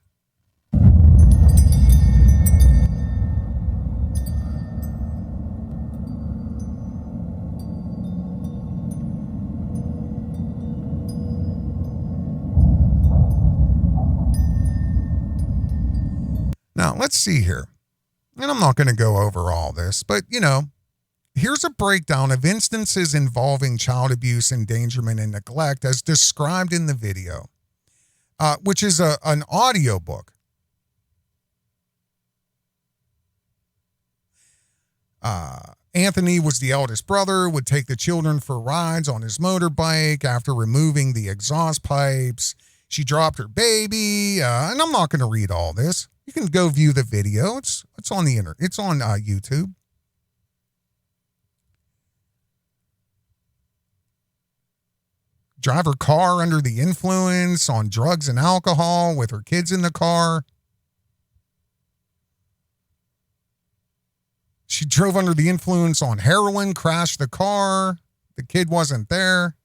Speaker 4: Now, let's see here. And I'm not going to go over all this, but, here's a breakdown of instances involving child abuse, endangerment, and neglect as described in the video, which is an audio book. Anthony was the eldest brother, would take the children for rides on his motorbike after removing the exhaust pipes. She dropped her baby, and I'm not going to read all this. You can go view the video. It's on the internet. It's on YouTube. Drive her car under the influence on drugs and alcohol with her kids in the car. She drove under the influence on heroin, crashed the car. The kid wasn't there.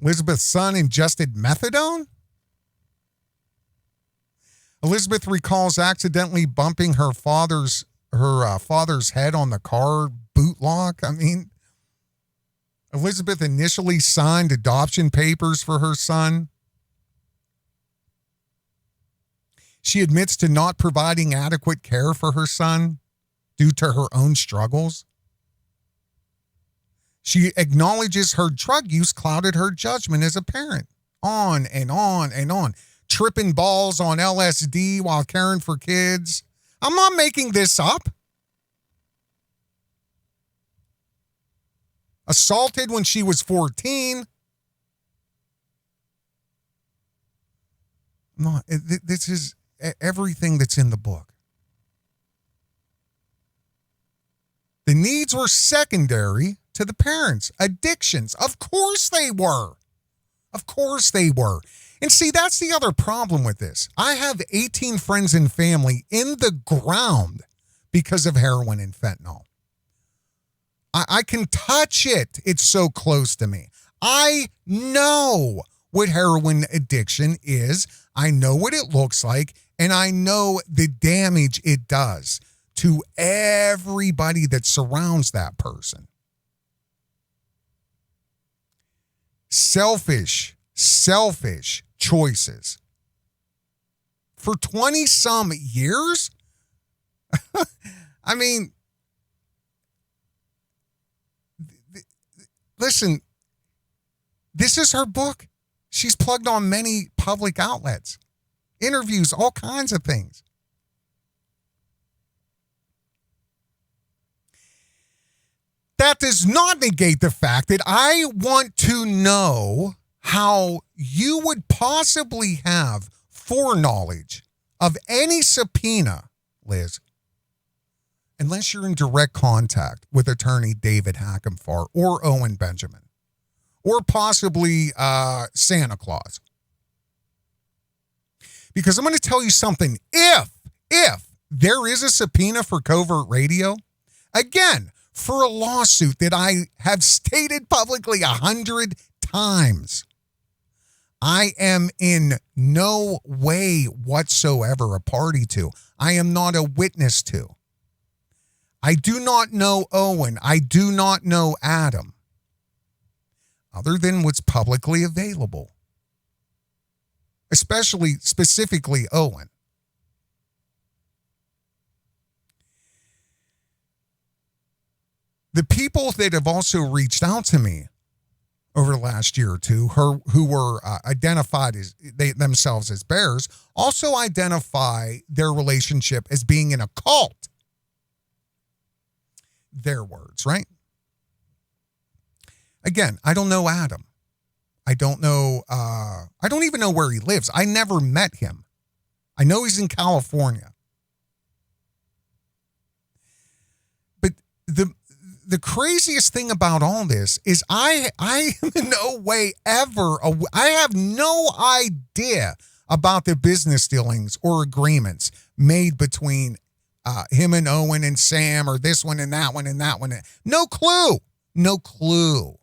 Speaker 4: Elizabeth's son ingested methadone. Elizabeth recalls accidentally bumping her father's head on the car boot lock. I mean, Elizabeth initially signed adoption papers for her son. She admits to not providing adequate care for her son due to her own struggles. She acknowledges her drug use clouded her judgment as a parent. On and on and on. Tripping balls on LSD while caring for kids. I'm not making this up. Assaulted when she was 14. This is everything that's in the book. The needs were secondary to the parents. Addictions. Of course they were. Of course they were. And see, that's the other problem with this. I have 18 friends and family in the ground because of heroin and fentanyl. I can touch it. It's so close to me. I know what heroin addiction is. I know what it looks like. And I know the damage it does to everybody that surrounds that person. Selfish choices. For 20-some years? I mean, listen, this is her book. She's plugged on many public outlets, interviews, all kinds of things. That does not negate the fact that I want to know how you would possibly have foreknowledge of any subpoena, Liz, unless you're in direct contact with attorney David Hackenfar or Owen Benjamin, or possibly Santa Claus. Because I'm going to tell you something. If there is a subpoena for Covert Radio, again, for a lawsuit that I have stated publicly 100 times, I am in no way whatsoever a party to. I am not a witness to. I do not know Owen. I do not know Adam, other than what's publicly available, specifically Owen. The people that have also reached out to me over the last year or two, who were identified as themselves as bears, also identify their relationship as being in a cult. Their words, right? Again, I don't know Adam. I don't even know where he lives. I never met him. I know he's in California. But the craziest thing about all this is I am in no way ever, I have no idea about the business dealings or agreements made between him and Owen and Sam, or this one and that one and that one. No clue. No clue.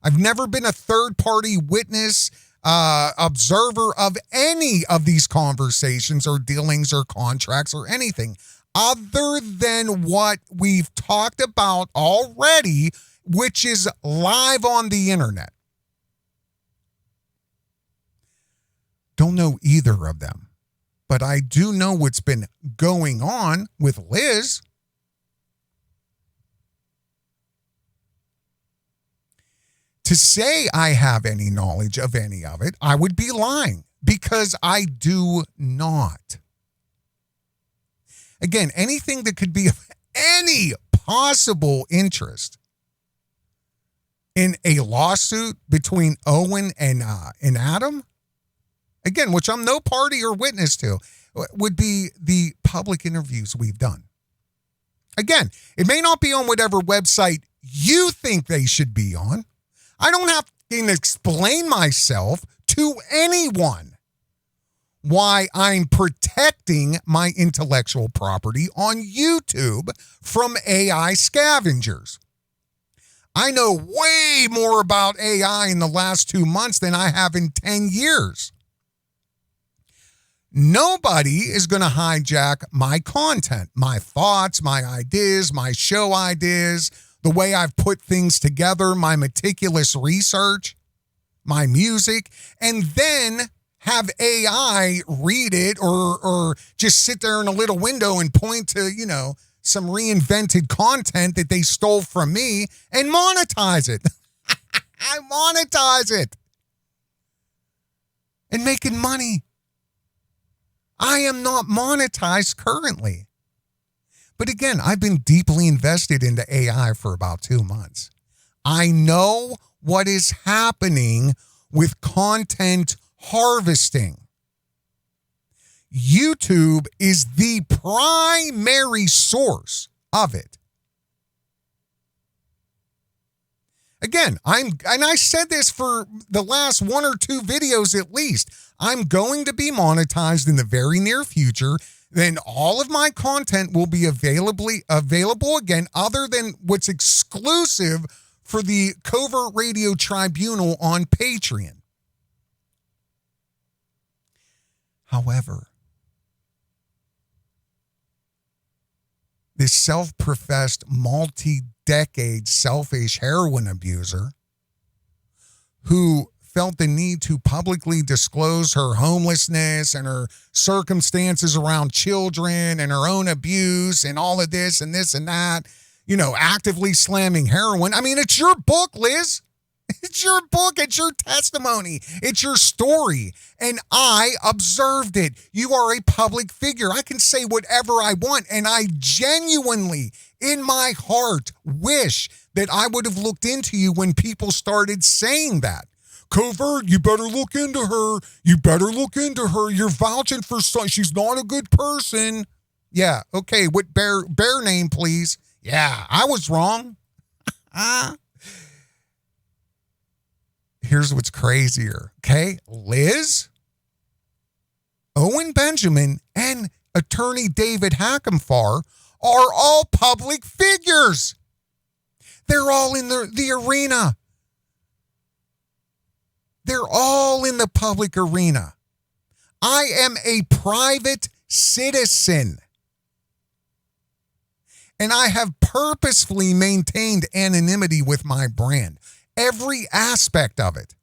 Speaker 4: I've never been a third-party witness, observer of any of these conversations or dealings or contracts or anything other than what we've talked about already, which is live on the internet. Don't know either of them, but I do know what's been going on with Liz. To say I have any knowledge of any of it, I would be lying, because I do not. Again, anything that could be of any possible interest in a lawsuit between Owen and Adam, again, which I'm no party or witness to, would be the public interviews we've done. Again, it may not be on whatever website you think they should be on. I don't have to explain myself to anyone why I'm protecting my intellectual property on YouTube from AI scavengers. I know way more about AI in the last 2 months than I have in 10 years. Nobody is going to hijack my content, my thoughts, my ideas, my show ideas, the way I've put things together, my meticulous research, my music, and then have AI read it or just sit there in a little window and point to, some reinvented content that they stole from me and monetize it. I monetize it. And making money. I am not monetized currently. But again, I've been deeply invested into AI for about 2 months. I know what is happening with content harvesting. YouTube is the primary source of it. Again, I said this for the last 1 or 2 videos at least. I'm going to be monetized in the very near future. Then all of my content will be available again, other than what's exclusive for the Covert Radio Tribunal on Patreon. However, this self-professed multi-decade selfish heroin abuser who felt the need to publicly disclose her homelessness and her circumstances around children and her own abuse and all of this and that, actively slamming heroin. I mean, it's your book, Liz. It's your book. It's your testimony. It's your story. And I observed it. You are a public figure. I can say whatever I want. And I genuinely, in my heart, wish that I would have looked into you when people started saying that. Covert, you better look into her. You better look into her. You're vouching for some. She's not a good person. Yeah. Okay. What bear name, please? Yeah, I was wrong. Here's what's crazier. Okay. Liz, Owen Benjamin, and attorney David Hackenfar are all public figures. They're all in the arena. They're all in the public arena. I am a private citizen. And I have purposefully maintained anonymity with my brand. Every aspect of it.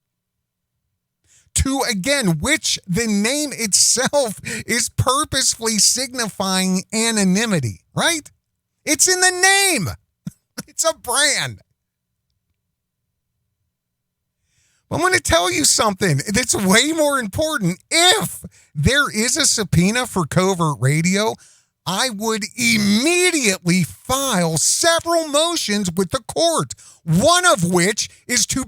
Speaker 4: To, again, which the name itself is purposefully signifying anonymity, right? It's in the name. It's a brand. I'm going to tell you something that's way more important. If there is a subpoena for Covert Radio, I would immediately file several motions with the court, one of which is to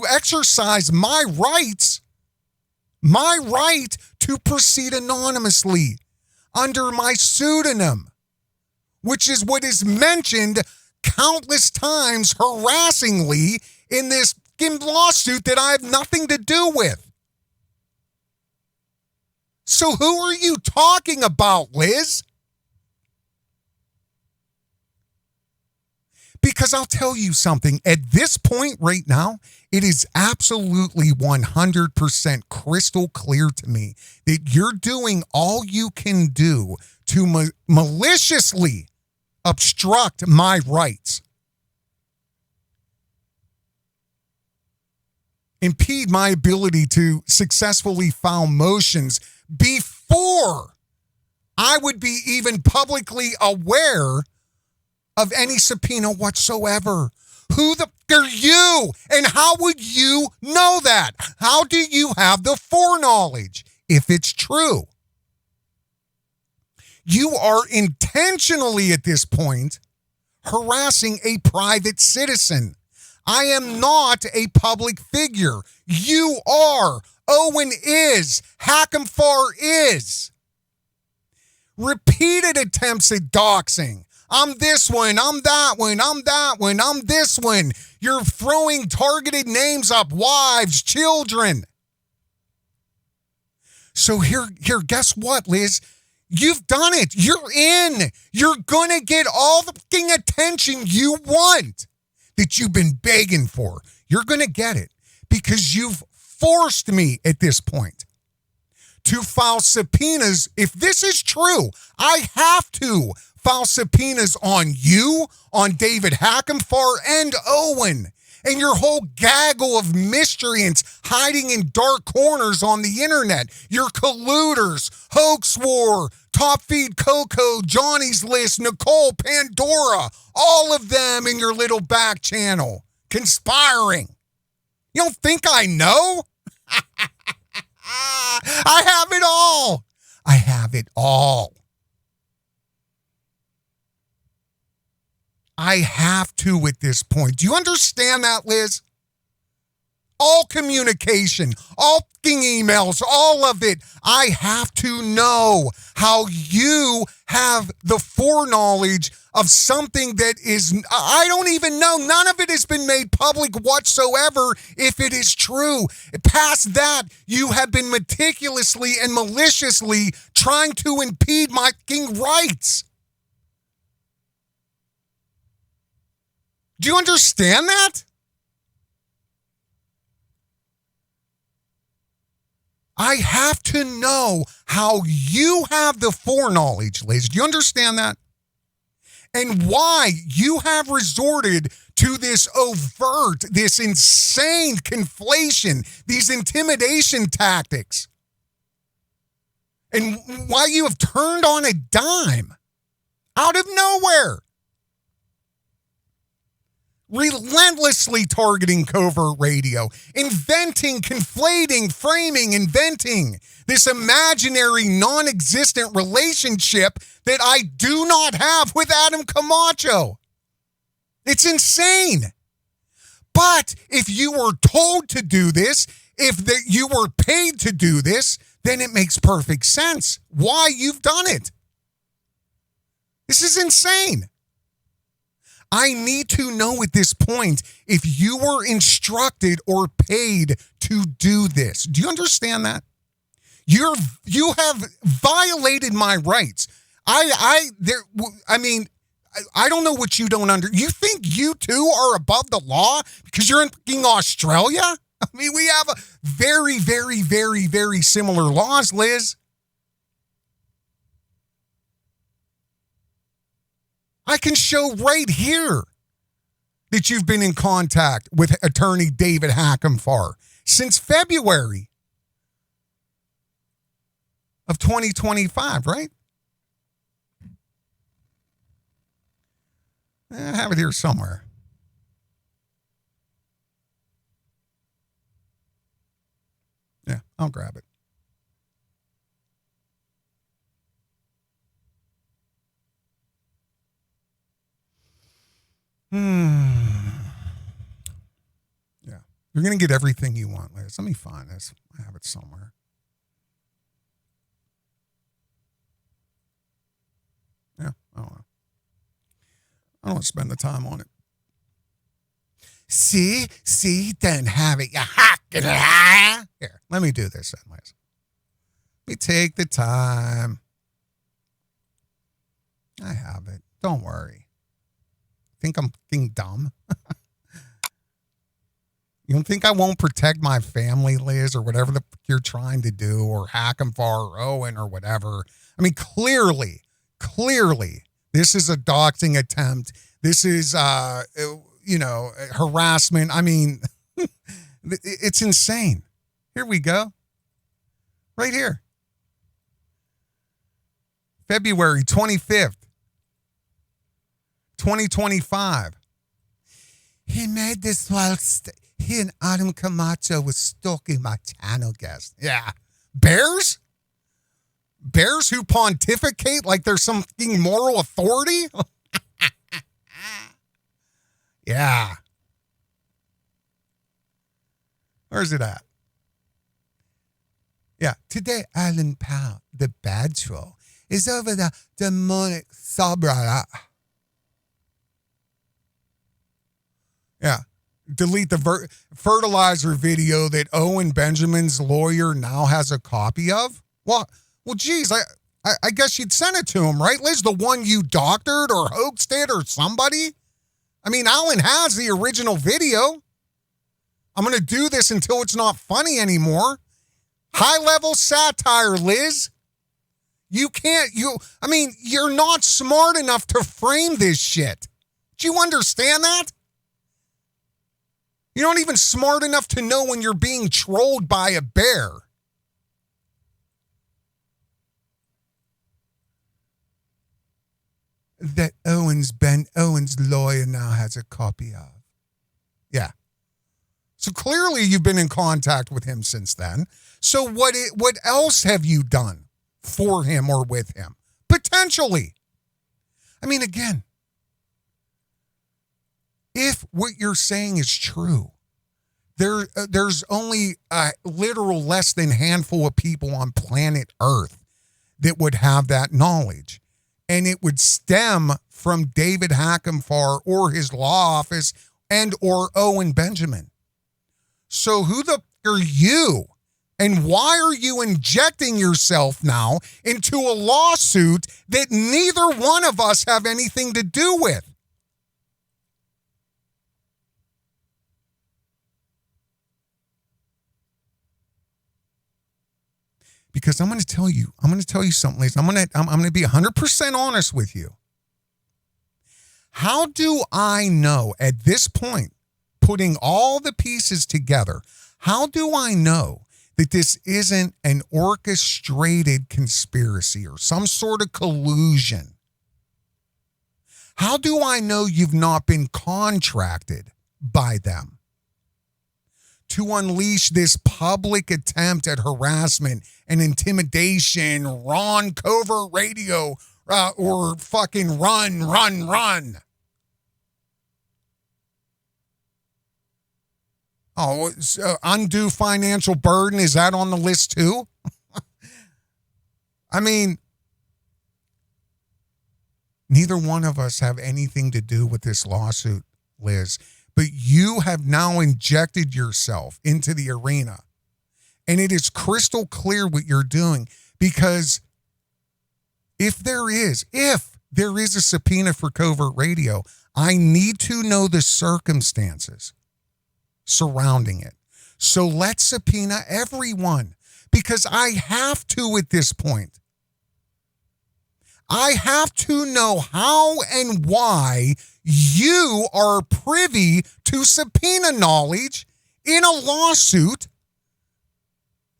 Speaker 4: exercise my right to proceed anonymously under my pseudonym, which is what is mentioned countless times harassingly in this lawsuit that I have nothing to do with. So who are you talking about, Liz? Because I'll tell you something, at this point right now, it is absolutely 100% crystal clear to me that you're doing all you can do to maliciously obstruct my rights, impede my ability to successfully file motions before I would be even publicly aware of any subpoena whatsoever. Who the f- are you? And how would you know that? How do you have the foreknowledge if it's true? You are intentionally at this point harassing a private citizen. I am not a public figure. You are. Owen is. Hackenfar is. Repeated attempts at doxing. I'm this one, I'm that one, I'm that one, I'm this one. You're throwing targeted names up, wives, children. So here, guess what, Liz? You've done it. You're in. You're going to get all the fucking attention you want that you've been begging for. You're going to get it because you've forced me at this point to file subpoenas. If this is true, I have to file subpoenas on you, on David Hackenfar, and Owen, and your whole gaggle of miscreants hiding in dark corners on the internet. Your colluders, Hoax War, Top Feed Coco, Johnny's List, Nicole, Pandora, all of them in your little back channel, conspiring. You don't think I know? I have it all. I have it all. I have to at this point. Do you understand that, Liz? All communication, all fucking emails, all of it. I have to know how you have the foreknowledge of something that is, I don't even know. None of it has been made public whatsoever if it is true. Past that, you have been meticulously and maliciously trying to impede my fucking rights. Do you understand that? I have to know how you have the foreknowledge, Liz. Do you understand that? And why you have resorted to this overt, this insane conflation, these intimidation tactics. And why you have turned on a dime out of nowhere. Relentlessly targeting Covert Radio, inventing, conflating, framing, inventing this imaginary, non-existent relationship that I do not have with Adam Camacho. It's insane. But if you were told to do this, if you were paid to do this, then it makes perfect sense why you've done it. This is insane. I need to know at this point if you were instructed or paid to do this. Do you understand that? You have violated my rights. I don't know what you don't You think you too are above the law because you're in Australia? I mean, we have a very, very, very, very similar laws, Liz. I can show right here that you've been in contact with attorney David Hackenfar since February of 2025, right? I have it here somewhere. Yeah, I'll grab it. Yeah. You're going to get everything you want, Liz. Let me find this. I have it somewhere. Yeah, I don't know. I don't want to spend the time on it. See, don't have it. Here, let me do this then, Liz. Let me take the time. I have it. Don't worry. Think I'm fucking dumb? You don't think I won't protect my family, Liz, or whatever the fuck you're trying to do, or Hackenfar or Owen or whatever? I mean, clearly, this is a doxing attempt. This is, harassment. I mean, it's insane. Here we go. Right here. February 25th, 2025. He made this whilst he and Adam Camacho was stalking my channel guest. Yeah. Bears? Bears who pontificate like there's some fucking moral authority? Yeah. Where's it at? Yeah. Today, Alan Powell, the bad troll, is over the demonic subreddit. Yeah. Delete the fertilizer video that Owen Benjamin's lawyer now has a copy of. Well, geez, I guess you'd send it to him, right, Liz? The one you doctored or hoaxed it or somebody? I mean, Alan has the original video. I'm going to do this until it's not funny anymore. High-level satire, Liz. You're not smart enough to frame this shit. Do you understand that? You're not even smart enough to know when you're being trolled by a bear. That Owen's lawyer now has a copy of. Yeah. So clearly you've been in contact with him since then. So what else have you done for him or with him? Potentially. I mean, again, if what you're saying is true, there's only a literal less than handful of people on planet Earth that would have that knowledge. And it would stem from David Hackenfar or his law office and or Owen Benjamin. So who the f*** are you? And why are you injecting yourself now into a lawsuit that neither one of us have anything to do with? Because I'm going to tell you something, Liz. I'm going to be 100% honest with you. How do I know at this point, putting all the pieces together, how do I know that this isn't an orchestrated conspiracy or some sort of collusion? How do I know you've not been contracted by them to unleash this public attempt at harassment and intimidation, Ron Covert Radio, or fucking run? Oh, undue financial burden, is that on the list too? I mean, neither one of us have anything to do with this lawsuit, Liz. But you have now injected yourself into the arena. And it is crystal clear what you're doing. Because if there is a subpoena for Covert Radio, I need to know the circumstances surrounding it. So let's subpoena everyone. Because I have to at this point. I have to know how and why you are privy to subpoena knowledge in a lawsuit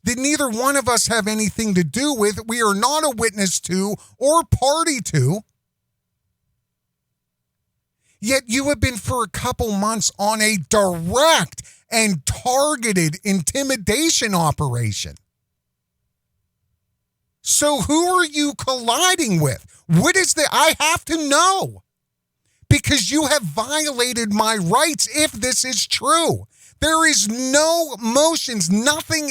Speaker 4: that neither one of us have anything to do with, we are not a witness to or party to. Yet you have been for a couple months on a direct and targeted intimidation operation. So who are you colliding with? What is I have to know. because you have violated my rights if this is true. There is no motions, nothing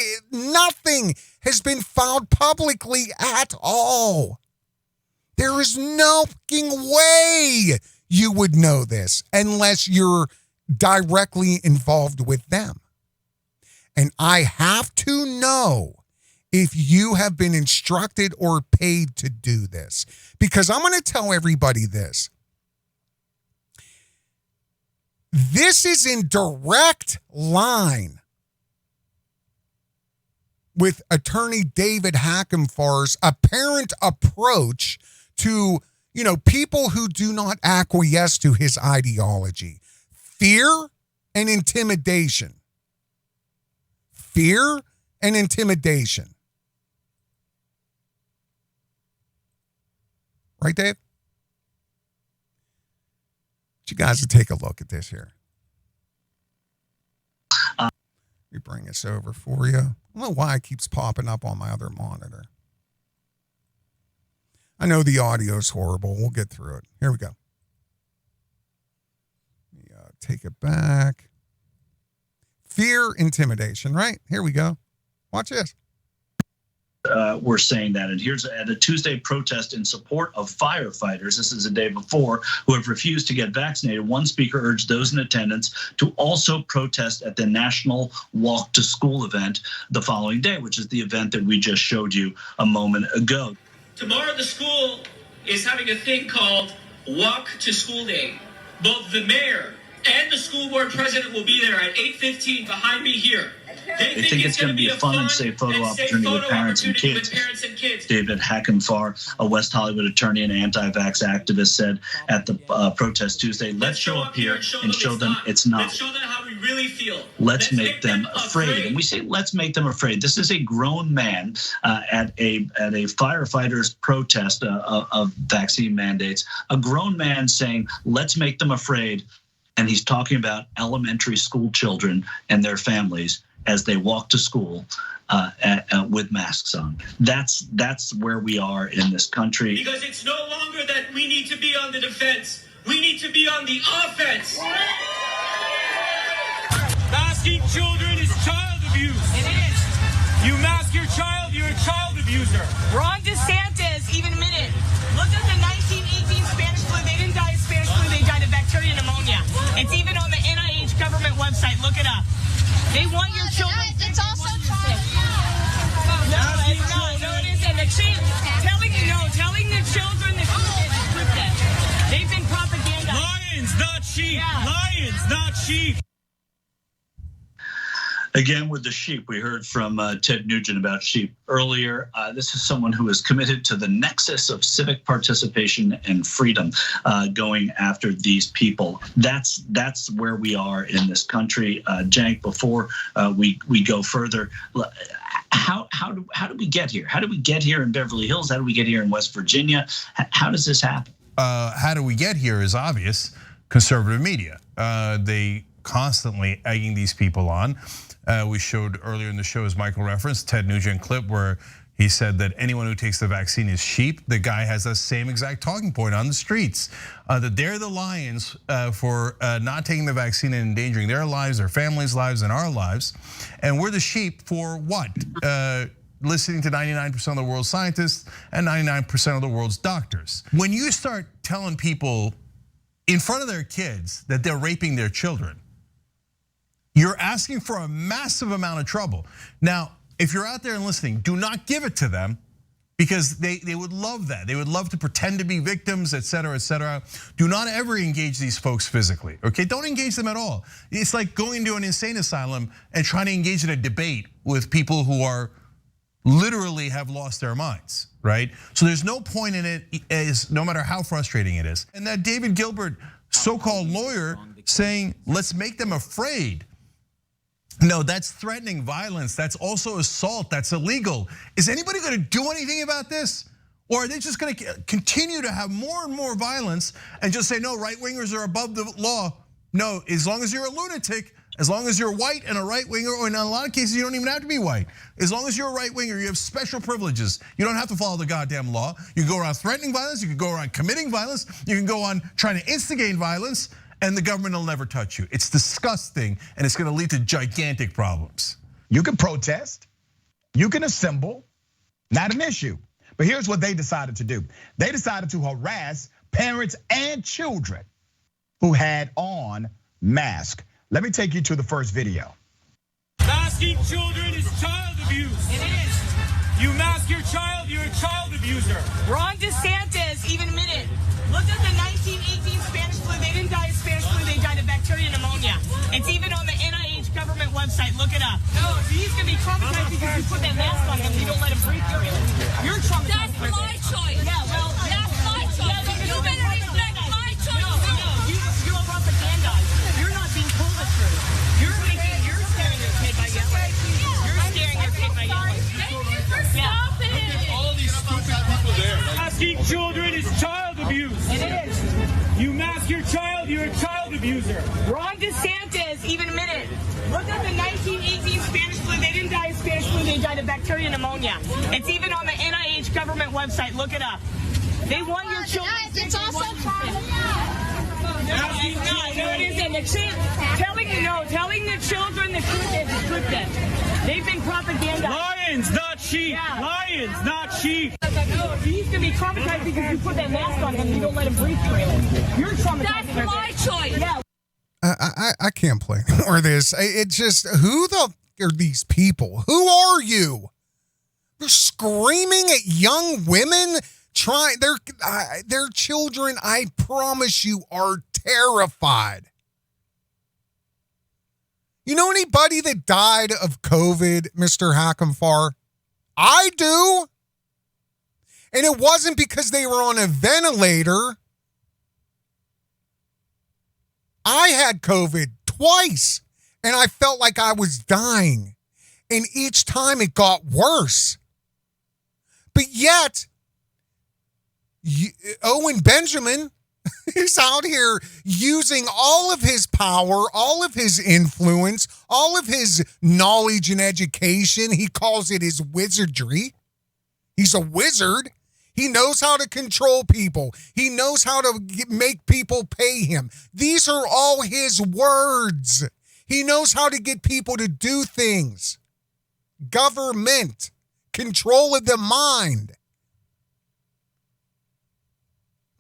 Speaker 4: has been filed publicly at all. There is no fucking way you would know this unless you're directly involved with them. And I have to know if you have been instructed or paid to do this. Because I'm going to tell everybody this. This is in direct line with attorney David Hackenfar's apparent approach to, people who do not acquiesce to his ideology. Fear and intimidation. Fear and intimidation. Right, Dave? You guys will take a look at this here. Let me bring this over for you. I don't know why it keeps popping up on my other monitor. I know the audio is horrible. We'll get through it. Here we go. Let me take it back. Fear, intimidation, right? Here we go. Watch this.
Speaker 5: We're saying that. And here's at a Tuesday protest in support of firefighters. This is a day before, who have refused to get vaccinated. One speaker urged those in attendance to also protest at the National Walk to School event the following day, which is the event that we just showed you a moment ago.
Speaker 6: Tomorrow, the school is having a thing called Walk to School Day. Both the mayor and the school board president will be there at 8:15 behind me here.
Speaker 5: They think it's going to be a fun and safe photo opportunity with parents and kids. David Hackenfar, a West Hollywood attorney and anti-vax activist, said at the protest Tuesday, let's show up here and show them it's not.
Speaker 6: Let's show them how we really feel.
Speaker 5: Let's make them afraid. And we say, let's make them afraid. This is a grown man at a firefighters protest of vaccine mandates. A grown man saying, let's make them afraid. And he's talking about elementary school children and their families as they walk to school with masks on. That's where we are in this country.
Speaker 6: Because it's no longer that we need to be on the defense. We need to be on the offense. Masking children is child abuse.
Speaker 7: It is.
Speaker 6: You mask your child, you're a child abuser.
Speaker 7: Ron DeSantis even admitted. Look at the 1918 Spanish flu. They didn't die of Spanish flu. They died of bacteria pneumonia. It's even on the NIH government website. Look it up. They want your children.
Speaker 8: It's also child.
Speaker 7: No, it isn't. Telling the children that they've been propaganda.
Speaker 6: Lions, not sheep.
Speaker 7: Yeah.
Speaker 6: Lions, not sheep.
Speaker 5: Again, with the sheep, we heard from Ted Nugent about sheep earlier. This is someone who is committed to the nexus of civic participation and freedom, going after these people. That's where we are in this country. Jank, before we go further, how do we get here? How do we get here in Beverly Hills? How do we get here in West Virginia? How does this happen?
Speaker 9: How do we get here is obvious. Conservative media. They constantly egging these people on. We showed earlier in the show, as Michael referenced, Ted Nugent clip where he said that anyone who takes the vaccine is sheep. The guy has the same exact talking point on the streets. That they're the lions for not taking the vaccine and endangering their lives, their families' lives, and our lives. And we're the sheep for what? Listening to 99% of the world's scientists and 99% of the world's doctors. When you start telling people in front of their kids that they're raping their children, you're asking for a massive amount of trouble. Now, if you're out there and listening, do not give it to them, because they would love that. They would love to pretend to be victims, et cetera, et cetera. Do not ever engage these folks physically, okay? Don't engage them at all. It's like going to an insane asylum and trying to engage in a debate with people who are literally have lost their minds, right? So there's no point in it, no matter how frustrating it is. And that David Gilbert, so-called lawyer, saying, let's make them afraid. No, that's threatening violence. That's also assault. That's illegal. Is anybody going to do anything about this? Or are they just going to continue to have more and more violence and just say, no, right-wingers are above the law? No, as long as you're a lunatic As long as you're white and a right-winger, or in a lot of cases, you don't even have to be white. As long as you're a right-winger, you have special privileges. You don't have to follow the goddamn law. You can go around threatening violence, you can go around committing violence, you can go on trying to instigate violence, and the government will never touch you. It's disgusting, and it's gonna lead to gigantic problems.
Speaker 8: You can protest, you can assemble, not an issue. But here's what they decided to do. They decided to harass parents and children who had on masks. Let me take you to the first video.
Speaker 6: Masking children is child abuse.
Speaker 7: It is.
Speaker 6: You mask your child, you're a child abuser.
Speaker 7: Ron DeSantis even admitted. Look at the 1918 Spanish flu. They didn't die of Spanish flu. They died of bacteria pneumonia. It's even on the NIH government website. Look it up. No, he's gonna be traumatized because you put that mask on him. You don't let him breathe through it. You're traumatized.
Speaker 10: That's my choice.
Speaker 7: Yeah, well,
Speaker 10: that's my choice. You better respect my choice.
Speaker 7: No, you're propagandized. You're not being told the truth. You're scaring your kid by yelling. You're scaring your kid by yelling.
Speaker 10: Thank you for stopping.
Speaker 6: All these stupid people there. Masking children is child abuse.
Speaker 7: It is.
Speaker 6: You mask your child, you're a child abuser.
Speaker 7: Ron DeSantis even admitted. Look at the 1918 Spanish flu. They didn't die of Spanish flu. They died of bacteria pneumonia. It's even on the NIH government website. Look it up. They want your children.
Speaker 10: It's also
Speaker 7: No, it isn't. Telling the children the truth is encrypted. They've been propagandized.
Speaker 6: Lions, not sheep.
Speaker 7: Yeah.
Speaker 6: Lions, not sheep.
Speaker 7: No, he's gonna be traumatized because you put that mask on him. You don't let him breathe through it. You're traumatized.
Speaker 10: That's my choice.
Speaker 7: Yeah.
Speaker 4: I can't play or this. It's just, who the are these people? Who are you? They're screaming at young women. Their children, I promise you, are terrified. You know anybody that died of COVID, Mr. Hackenfar? I do. And it wasn't because they were on a ventilator. I had COVID twice, and I felt like I was dying. And each time it got worse. But yet, Owen Benjamin is out here using all of his power, all of his influence, all of his knowledge and education. He calls it his wizardry. He's a wizard. He knows how to control people. He knows how to make people pay him. These are all his words. He knows how to get people to do things. Government, control of the mind.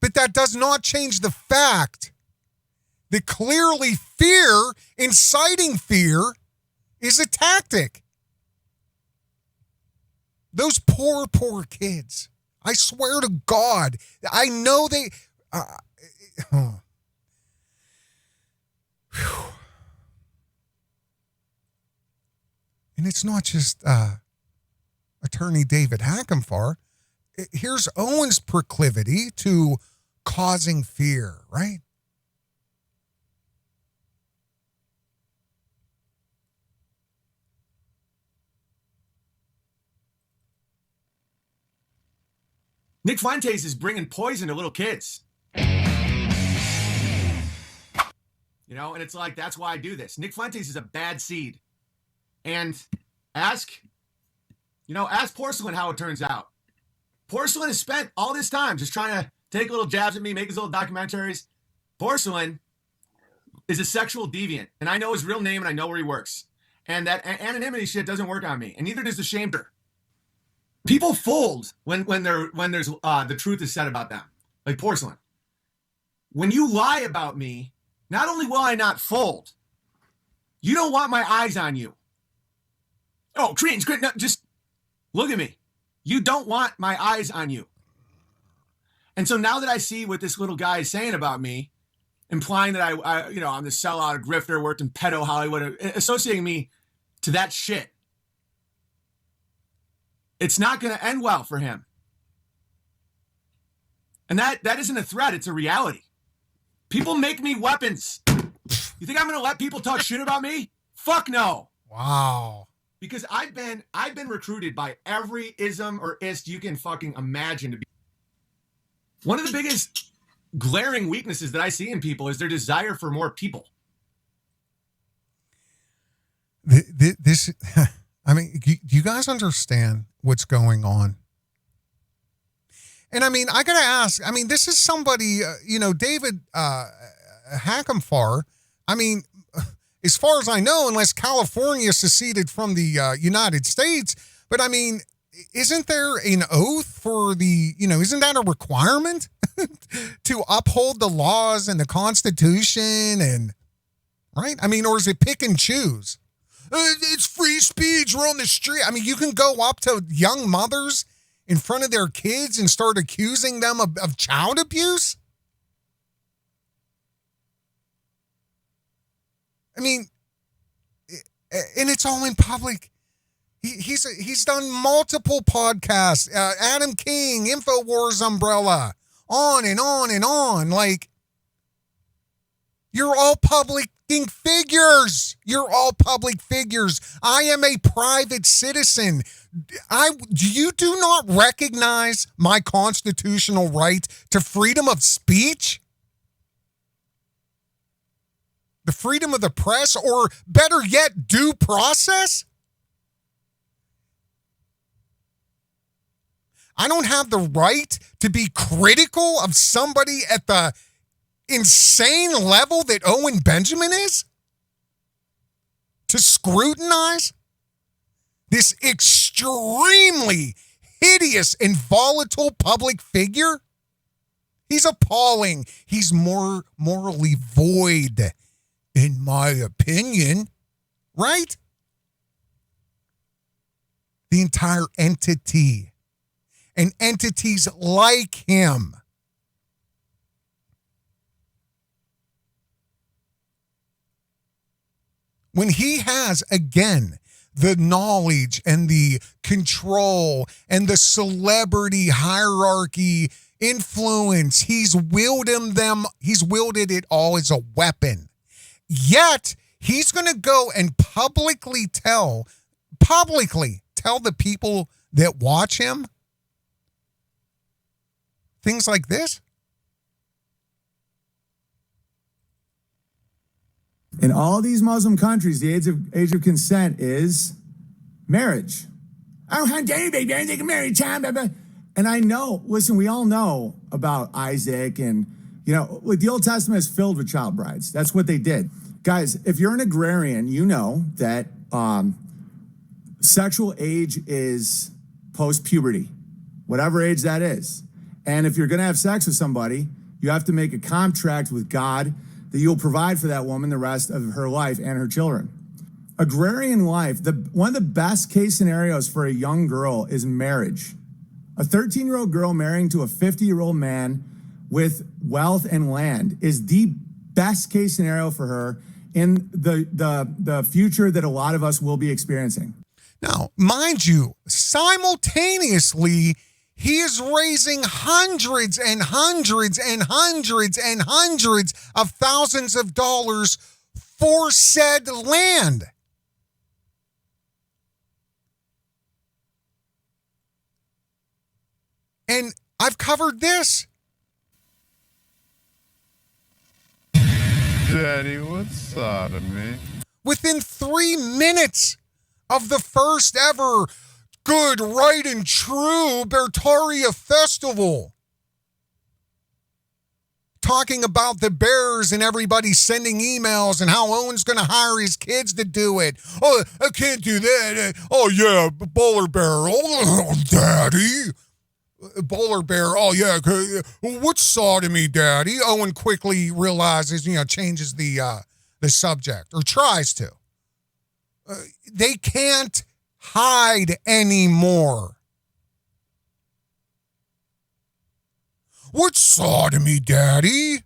Speaker 4: But that does not change the fact that clearly fear, inciting fear, is a tactic. Those poor kids. I swear to God, I know they. And it's not just Attorney David Hackenfar. Here's Owen's proclivity to causing fear, right?
Speaker 1: Nick Fuentes is bringing poison to little kids. You know, and it's like, that's why I do this. Nick Fuentes is a bad seed. And ask Porcelain how it turns out. Porcelain has spent all this time just trying to take little jabs at me, make his little documentaries. Porcelain is a sexual deviant, and I know his real name and I know where he works. And that anonymity shit doesn't work on me, and neither does the shamer. People fold when there's the truth is said about them, like Porcelain. When you lie about me, not only will I not fold, you don't want my eyes on you. Oh, cringe, no, just look at me. You don't want my eyes on you. And so now that I see what this little guy is saying about me, implying that I'm the sellout, a grifter, worked in pedo Hollywood, associating me to that shit, it's not going to end well for him. And that isn't a threat, it's a reality. People make me weapons. You think I'm going to let people talk shit about me? Fuck no.
Speaker 4: Wow.
Speaker 1: Because I've been recruited by every ism or ist you can fucking imagine to be. One of the biggest glaring weaknesses that I see in people is their desire for more people.
Speaker 4: this, I mean, do you guys understand what's going on? And I mean, I got to ask, I mean, this is somebody, David Hackenfar, I mean, as far as I know, unless California seceded from the United States, but I mean, isn't there an oath for the, isn't that a requirement to uphold the laws and the Constitution and, right? I mean, or is it pick and choose? It's free speech. We're on the street. I mean, you can go up to young mothers in front of their kids and start accusing them of child abuse. I mean, and it's all in public. He's done multiple podcasts. Adam King, InfoWars umbrella, on and on and on. Like, you're all public figures. You're all public figures. I am a private citizen. You do not recognize my constitutional right to freedom of speech? The freedom of the press, or better yet, due process? I don't have the right to be critical of somebody at the insane level that Owen Benjamin is? To scrutinize this extremely hideous and volatile public figure? He's appalling. He's more morally void, in my opinion, right? The entire entity and entities like him. When he has, again, the knowledge and the control and the celebrity hierarchy influence, he's wielded it all as a weapon. Yet, he's going to go and publicly tell the people that watch him things like this.
Speaker 1: In all these Muslim countries, the age of consent is marriage. I don't have anybody, they can marry time. And I know, listen, we all know about Isaac and, like the Old Testament is filled with child brides. That's what they did. Guys, if you're an agrarian, you know that sexual age is post-puberty, whatever age that is. And if you're going to have sex with somebody, you have to make a contract with God that you'll provide for that woman the rest of her life and her children. Agrarian life, one of the best case scenarios for a young girl is marriage. A 13-year-old girl marrying to a 50-year-old man with wealth and land is the best case scenario for her in the future that a lot of us will be experiencing.
Speaker 4: Now, mind you, simultaneously, he is raising hundreds and hundreds and hundreds and hundreds of thousands of dollars for said land. And I've covered this.
Speaker 3: Daddy, what's sodomy?
Speaker 4: Within 3 minutes of the first ever good, right, and true Beartaria festival. Talking about the bears and everybody sending emails and how Owen's going to hire his kids to do it. Oh, I can't do that. Oh, yeah, Bowler Bear. Oh, Daddy. Bowler Bear. Oh, yeah. What's sodomy, Daddy? Owen quickly realizes, changes the subject, or tries to. They can't hide anymore. What's sodomy, Daddy?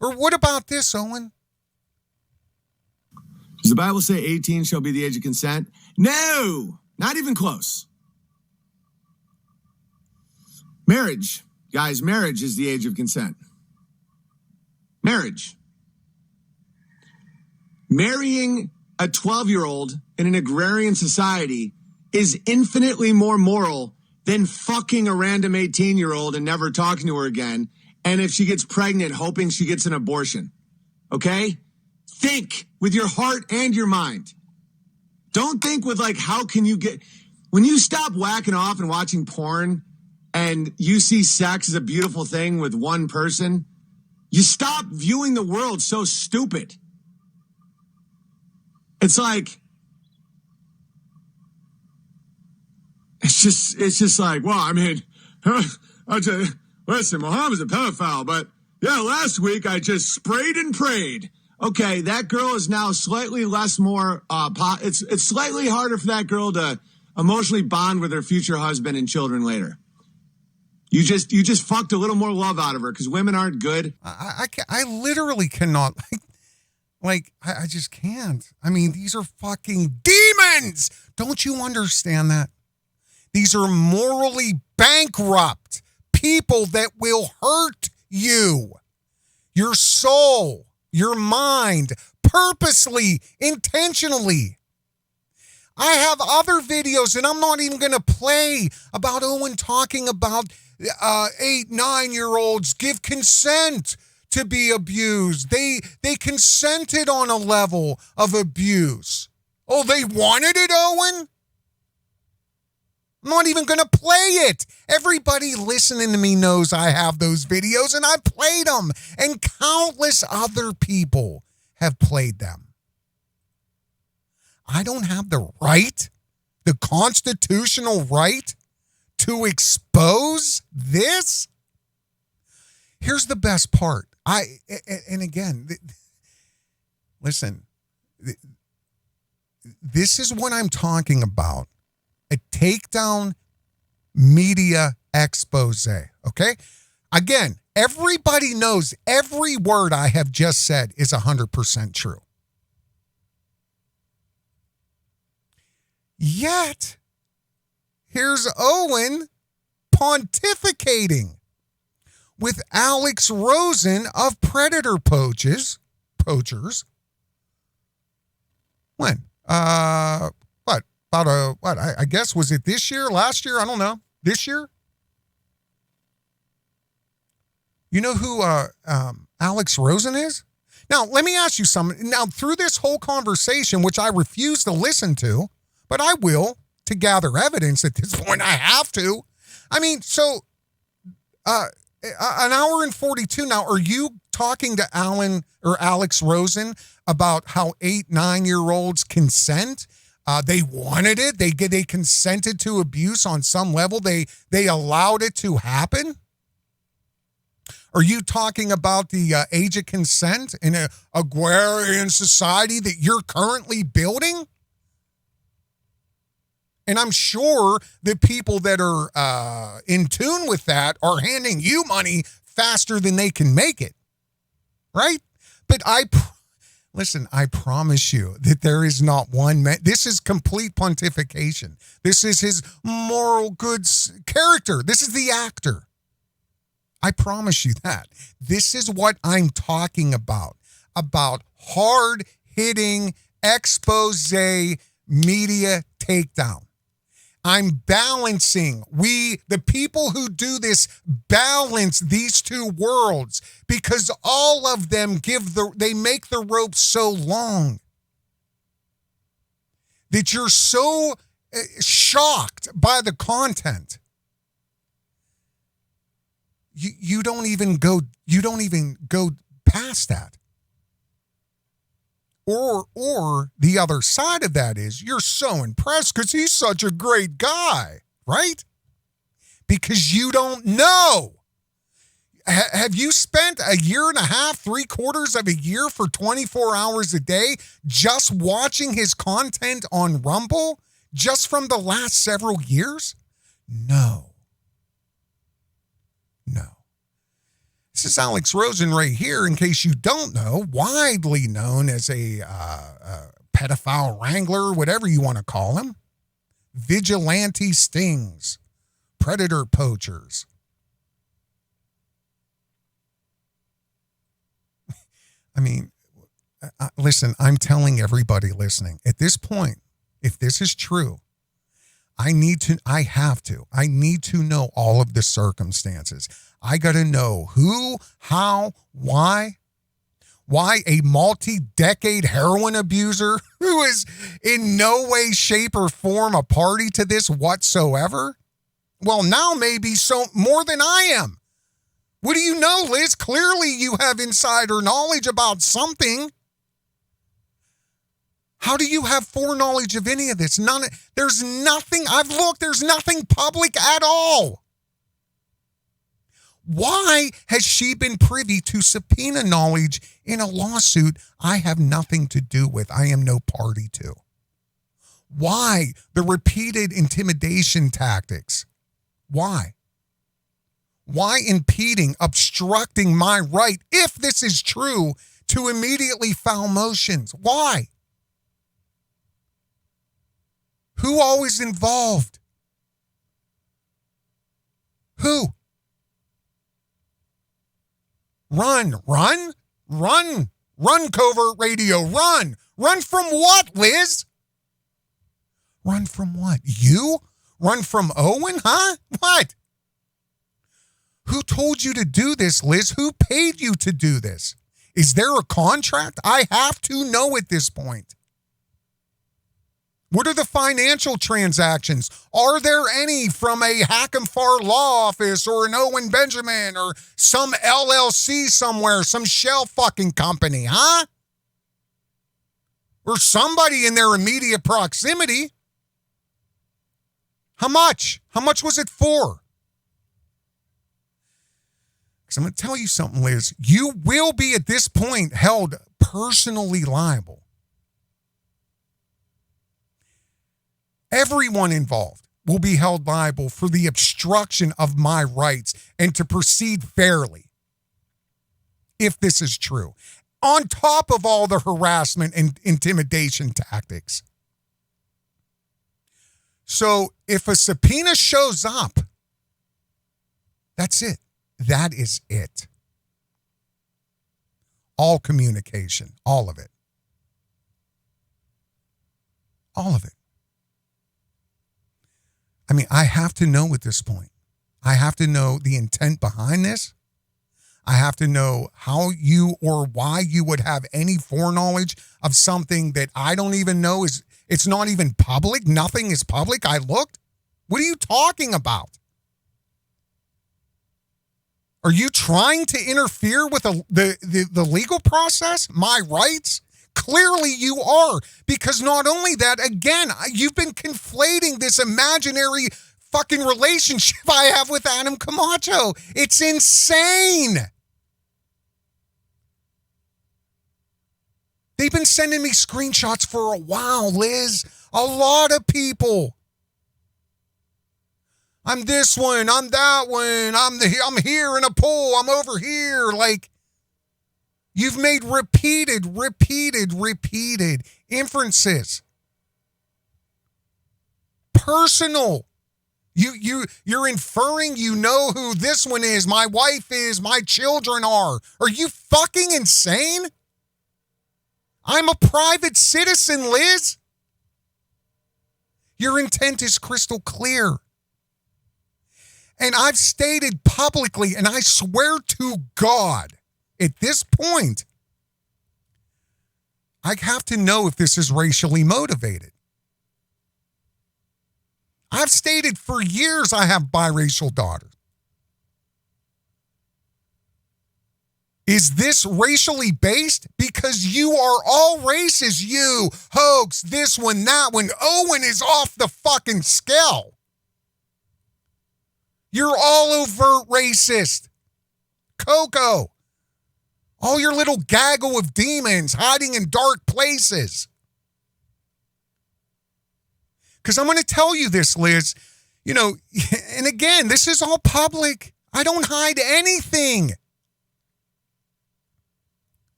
Speaker 4: Or what about this, Owen?
Speaker 1: Does the Bible say 18 shall be the age of consent? No, not even close. Marriage, guys, marriage is the age of consent. Marriage. Marrying a 12-year-old in an agrarian society is infinitely more moral than fucking a random 18-year-old and never talking to her again. And if she gets pregnant, hoping she gets an abortion. Okay? Think with your heart and your mind. Don't think with like, how can you get, when you stop whacking off and watching porn and you see sex as a beautiful thing with one person, you stop viewing the world so stupid. It's like, it's just like, well, I mean, listen, Muhammad's a pedophile, but yeah, last week I just sprayed and prayed. Okay, that girl is now slightly less more, it's slightly harder for that girl to emotionally bond with her future husband and children later. You just fucked a little more love out of her because women aren't good.
Speaker 4: I literally cannot, I just can't. I mean, these are fucking demons. Don't you understand that? These are morally bankrupt people that will hurt you, your soul, your mind, purposely, intentionally. I have other videos, and I'm not even going to play about Owen talking about 8, 9-year-olds give consent to be abused. They consented on a level of abuse. Oh, they wanted it, Owen? I'm not even going to play it. Everybody listening to me knows I have those videos, and I played them, and countless other people have played them. I don't have the right, the constitutional right, to expose this. Here's the best part. And again, listen, this is what I'm talking about. A takedown media expose, okay? Again, everybody knows every word I have just said is 100% true. Yet, here's Owen pontificating with Alex Rosen of Predator Poachers. When? I guess, was it this year, last year? I don't know. This year? You know who Alex Rosen is? Now, let me ask you something. Now, through this whole conversation, which I refuse to listen to, but I will to gather evidence at this point. I have to. I mean, so an hour and 42 now, are you talking to Alex Rosen about how 8, 9-year-olds consent? They wanted it. They consented to abuse on some level. They allowed it to happen. Are you talking about the age of consent in an agrarian society that you're currently building? And I'm sure the people that are in tune with that are handing you money faster than they can make it, right? But listen, I promise you that there is not one man. This is complete pontification. This is his moral goods character. This is the actor. I promise you that. This is what I'm talking about hard-hitting expose media takedown. I'm balancing. The people who do this, balance these two worlds because all of them they make the rope so long that you're so shocked by the content. You don't even go past that. Or the other side of that is you're so impressed because he's such a great guy, right? Because you don't know. Have you spent a year and a half, 3/4 of a year for 24 hours a day just watching his content on Rumble just from the last several years? No. This is Alex Rosen right here, in case you don't know, widely known as a pedophile wrangler, whatever you want to call him. Vigilante stings, predator poachers. I mean, listen, I'm telling everybody listening, at this point, if this is true, I need to know all of the circumstances. I got to know who, how, why. Why a multi-decade heroin abuser who is in no way, shape, or form a party to this whatsoever? Well, now maybe so more than I am. What do you know, Liz? Clearly you have insider knowledge about something. How do you have foreknowledge of any of this? There's nothing, I've looked, there's nothing public at all. Why has she been privy to subpoena knowledge in a lawsuit I have nothing to do with? I am no party to. Why the repeated intimidation tactics? Why? Why impeding, obstructing my right, if this is true, to immediately file motions? Why? Who always involved? Who? Run, Covert Radio, run. Run from what, Liz? Run from what? You? Run from Owen, huh? What? Who told you to do this, Liz? Who paid you to do this? Is there a contract? I have to know at this point. What are the financial transactions? Are there any from a Hack'em-Far law office or an Owen Benjamin or some LLC somewhere, some shell fucking company, huh? Or somebody in their immediate proximity? How much? How much was it for? Because I'm going to tell you something, Liz. You will be at this point held personally liable. Everyone involved will be held liable for the obstruction of my rights and to proceed fairly, if this is true. On top of all the harassment and intimidation tactics. So if a subpoena shows up, that's it. That is it. All communication, all of it. All of it. I mean, I have to know at this point. I have to know the intent behind this. I have to know how you or why you would have any foreknowledge of something that I don't even know is, it's not even public. Nothing is public. I looked. What are you talking about? Are you trying to interfere with the legal process? My rights? Clearly you are, because not only that, again, you've been conflating this imaginary fucking relationship I have with Adam Camacho. It's insane. They've been sending me screenshots for a while, Liz. A lot of people. I'm this one, I'm that one, I'm here in a pool, I'm over here. Like, you've made repeated inferences. Personal. You're inferring you know who this one is, my wife is, my children are. Are you fucking insane? I'm a private citizen, Liz. Your intent is crystal clear. And I've stated publicly, and I swear to God, at this point, I have to know if this is racially motivated. I've stated for years I have biracial daughters. Is this racially based? Because you are all races. You, hoax, this one, that one. Owen is off the fucking scale. You're all overt racist. Coco. All your little gaggle of demons hiding in dark places. Because I'm going to tell you this, Liz. You know, and again, this is all public. I don't hide anything.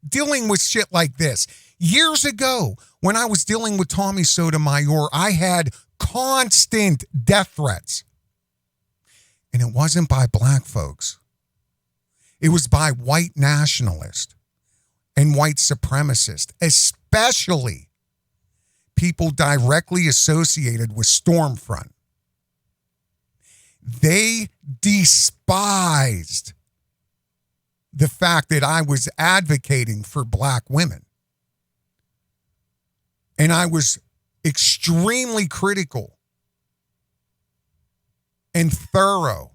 Speaker 4: Dealing with shit like this. Years ago, when I was dealing with Tommy Sotomayor, I had constant death threats. And it wasn't by black folks. It was by white nationalists and white supremacists, especially people directly associated with Stormfront. They despised the fact that I was advocating for black women. And I was extremely critical and thorough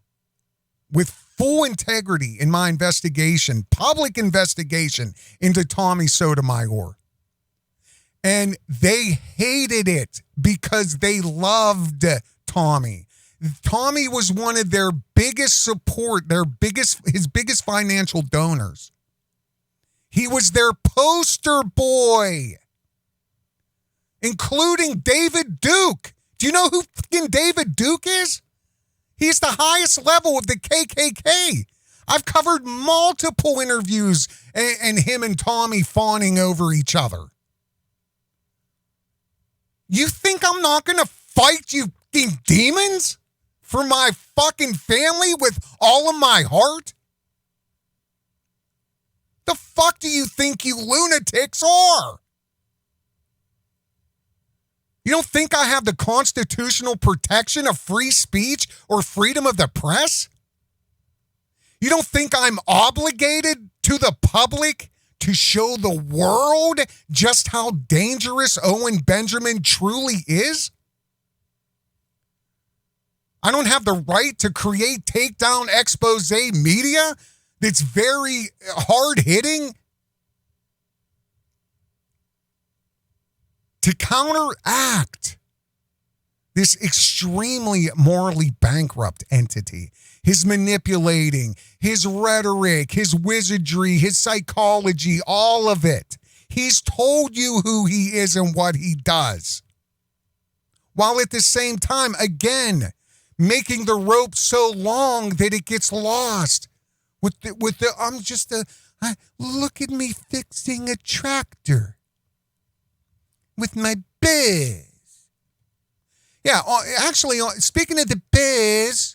Speaker 4: with full integrity in my investigation, public investigation into Tommy Sotomayor. And they hated it because they loved Tommy. Tommy was one of their biggest support, his biggest financial donors. He was their poster boy, including David Duke. Do you know who fucking David Duke is? He's the highest level of the KKK. I've covered multiple interviews and him and Tommy fawning over each other. You think I'm not going to fight you fucking demons for my fucking family with all of my heart? The fuck do you think you lunatics are? You don't think I have the constitutional protection of free speech or freedom of the press? You don't think I'm obligated to the public to show the world just how dangerous Owen Benjamin truly is? I don't have the right to create takedown expose media that's very hard-hitting to counteract this extremely morally bankrupt entity. His manipulating, his rhetoric, his wizardry, his psychology, all of it. He's told you who he is and what he does. While at the same time, again, making the rope so long that it gets lost. Look at me fixing a tractor with my biz. Yeah, actually, speaking of the biz,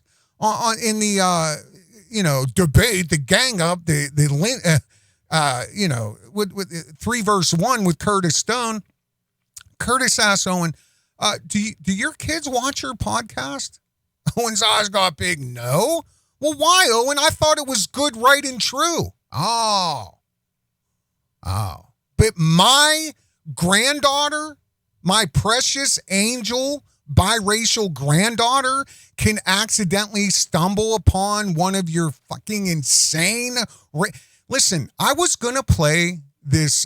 Speaker 4: in the debate, the gang up, with 3 verse 1 with Curtis Stone, Curtis asked Owen, do your kids watch your podcast? Owen's eyes got big. No. Well, why, Owen? I thought it was good, right, and true. Oh. But my granddaughter, my precious angel biracial granddaughter, can accidentally stumble upon one of your fucking insane... Listen, I was going to play this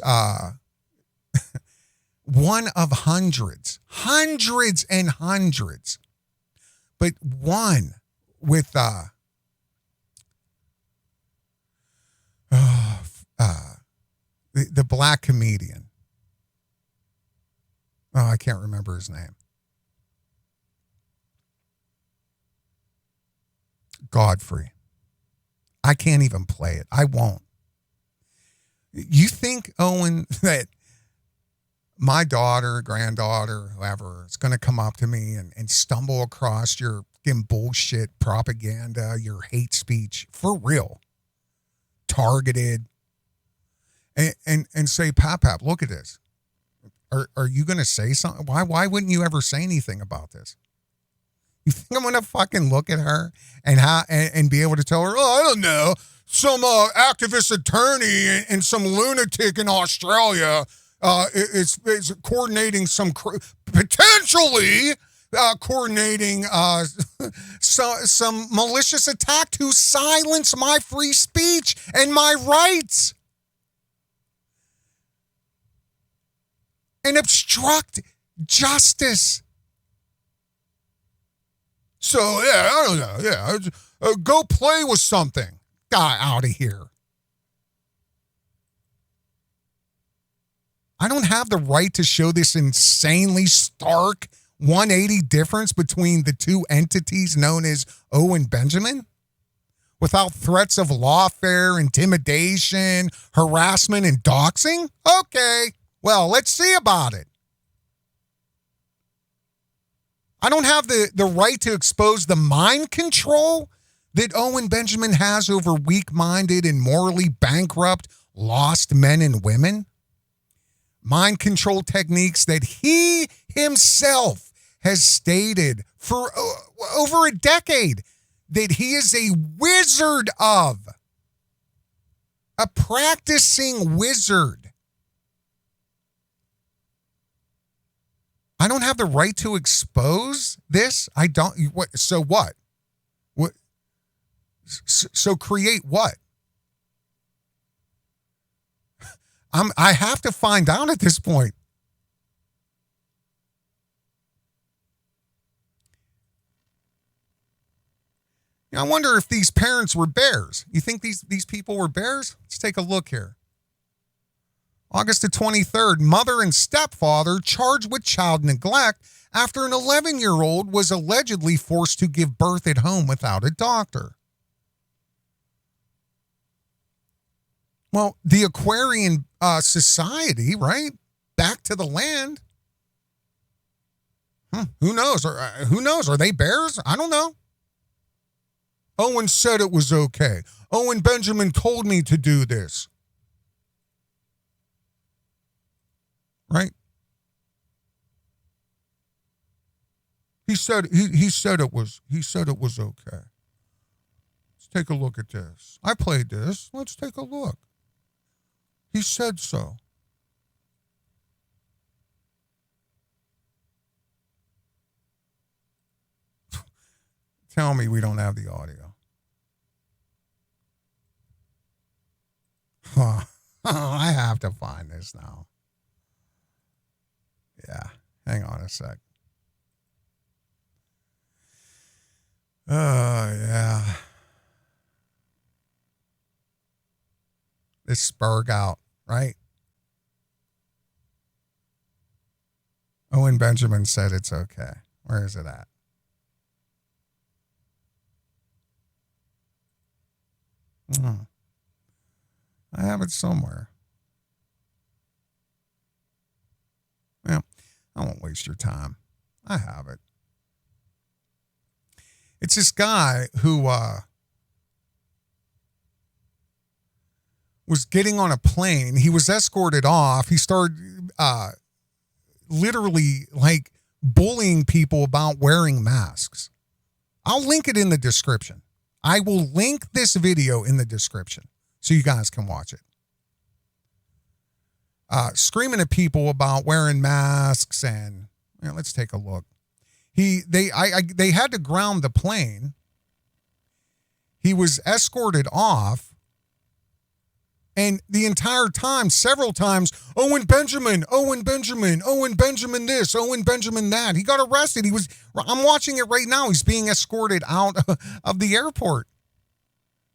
Speaker 4: one of hundreds and hundreds, but one with the black comedian. Oh, I can't remember his name. Godfrey. I can't even play it. I won't. You think, Owen, that my daughter, granddaughter, whoever is going to come up to me and stumble across your fucking bullshit propaganda, your hate speech, for real, targeted, and say, Pap, look at this. Are you going to say something? Why wouldn't you ever say anything about this? You think I'm going to fucking look at her and be able to tell her, oh, I don't know, some activist attorney and some lunatic in Australia is coordinating potentially coordinating some malicious attack to silence my free speech and my rights and obstruct justice. So, yeah, I don't know. Yeah, go play with something. Guy out of here. I don't have the right to show this insanely stark 180 difference between the two entities known as Owen Benjamin without threats of lawfare, intimidation, harassment, and doxing? Okay, well, let's see about it. I don't have the right to expose the mind control that Owen Benjamin has over weak-minded and morally bankrupt lost men and women. Mind control techniques that he himself has stated for over a decade that he is a wizard of. A practicing wizard. I don't have the right to expose this? I don't. What? So what? What? So create what? I have to find out at this point. I wonder if these parents were bears. You think these people were bears? Let's take a look here. August the 23rd, mother and stepfather charged with child neglect after an 11-year-old was allegedly forced to give birth at home without a doctor. Well, the Aquarian Society, right? Back to the land. Who knows? Who knows? Are they bears? I don't know. Owen said it was okay. Owen Benjamin told me to do this. Right? He said it was okay. Let's take a look at this. I played this. Let's take a look. He said so. Tell me we don't have the audio. I have to find this now. Yeah, hang on a sec. Oh, yeah. This Spurg out, right? Owen Benjamin said it's okay. Where is it at? I have it somewhere. Well, I won't waste your time. I have it. It's this guy who was getting on a plane. He was escorted off. He started literally like bullying people about wearing masks. I'll link it in the description. I will link this video in the description so you guys can watch it. Screaming at people about wearing masks, and let's take a look. They had to ground the plane. He was escorted off, and the entire time, several times, Owen Benjamin this, Owen Benjamin that. He got arrested. I'm watching it right now. He's being escorted out of the airport.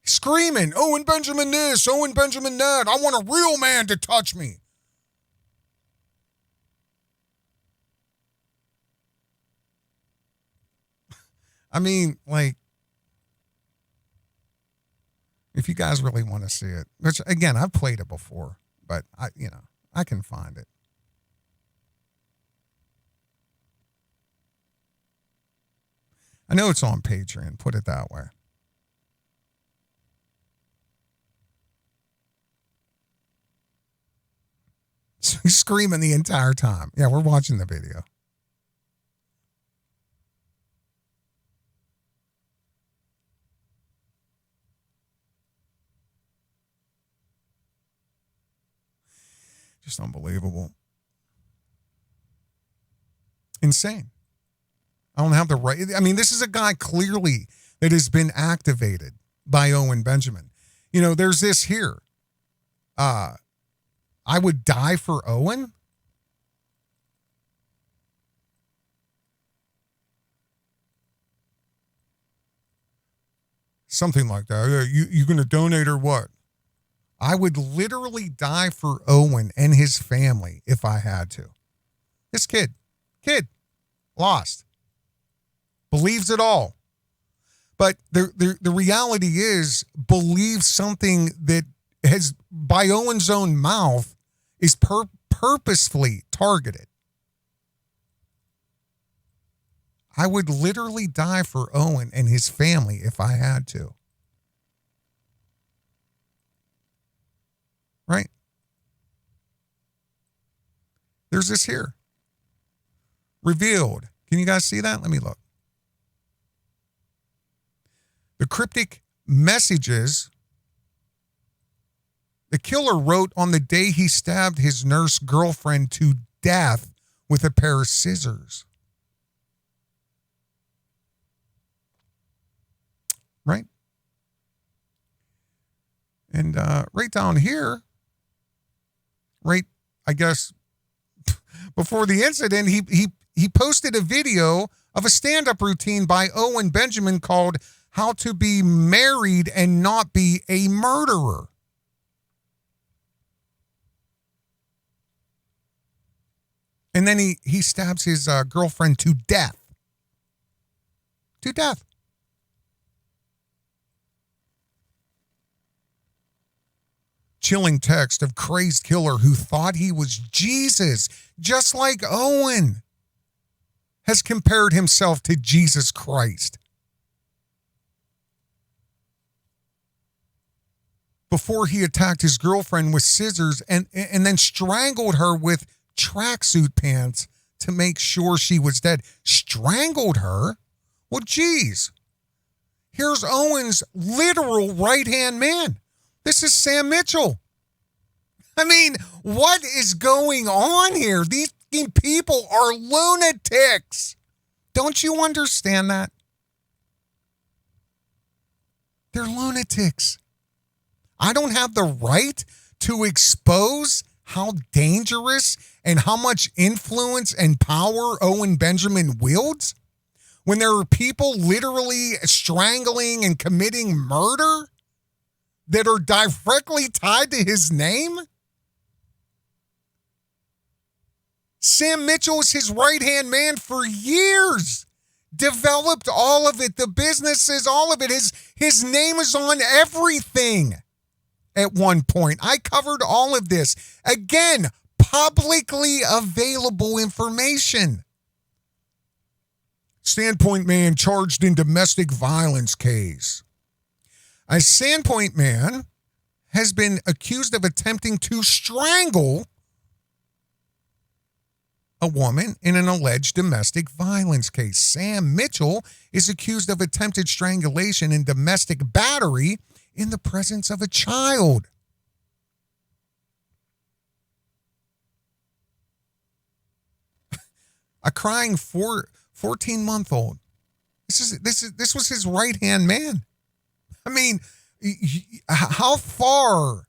Speaker 4: Screaming, Owen Benjamin this, Owen Benjamin that. I want a real man to touch me. I mean, like, if you guys really want to see it, which again, I've played it I can find it. I know it's on Patreon, put it that way. So he's screaming the entire time. Yeah, we're watching the video. Just unbelievable. Insane. I don't have the right. I mean, this is a guy clearly that has been activated by Owen Benjamin. There's this here. I would die for Owen. Something like that. You going to donate or what? I would literally die for Owen and his family if I had to. This kid, lost. Believes it all. But the reality is, believes something that has, by Owen's own mouth, is purposefully targeted. I would literally die for Owen and his family if I had to. Right? There's this here. Revealed. Can you guys see that? Let me look. The cryptic messages The killer wrote on the day he stabbed his nurse girlfriend to death with a pair of scissors. Right? And right down here, right, I guess, before the incident, he posted a video of a stand-up routine by Owen Benjamin called How to Be Married and Not Be a Murderer. And then he stabs his girlfriend to death. To death. Chilling text of crazed killer who thought he was Jesus, just like Owen, has compared himself to Jesus Christ. Before he attacked his girlfriend with scissors and then strangled her with tracksuit pants to make sure she was dead. Strangled her? Well, geez. Here's Owen's literal right-hand man. This is Sam Mitchell. I mean, what is going on here? These people are lunatics. Don't you understand that? They're lunatics. I don't have the right to expose how dangerous and how much influence and power Owen Benjamin wields when there are people literally strangling and committing murder that are directly tied to his name? Sam Mitchell is his right-hand man for years. Developed all of it, the businesses, all of it. His name is on everything at one point. I covered all of this. Again, publicly available information. Sandpoint man charged in domestic violence case. A Sandpoint man has been accused of attempting to strangle a woman in an alleged domestic violence case. Sam Mitchell is accused of attempted strangulation and domestic battery in the presence of a child. A crying 14-month-old. This was his right-hand man. I mean, how far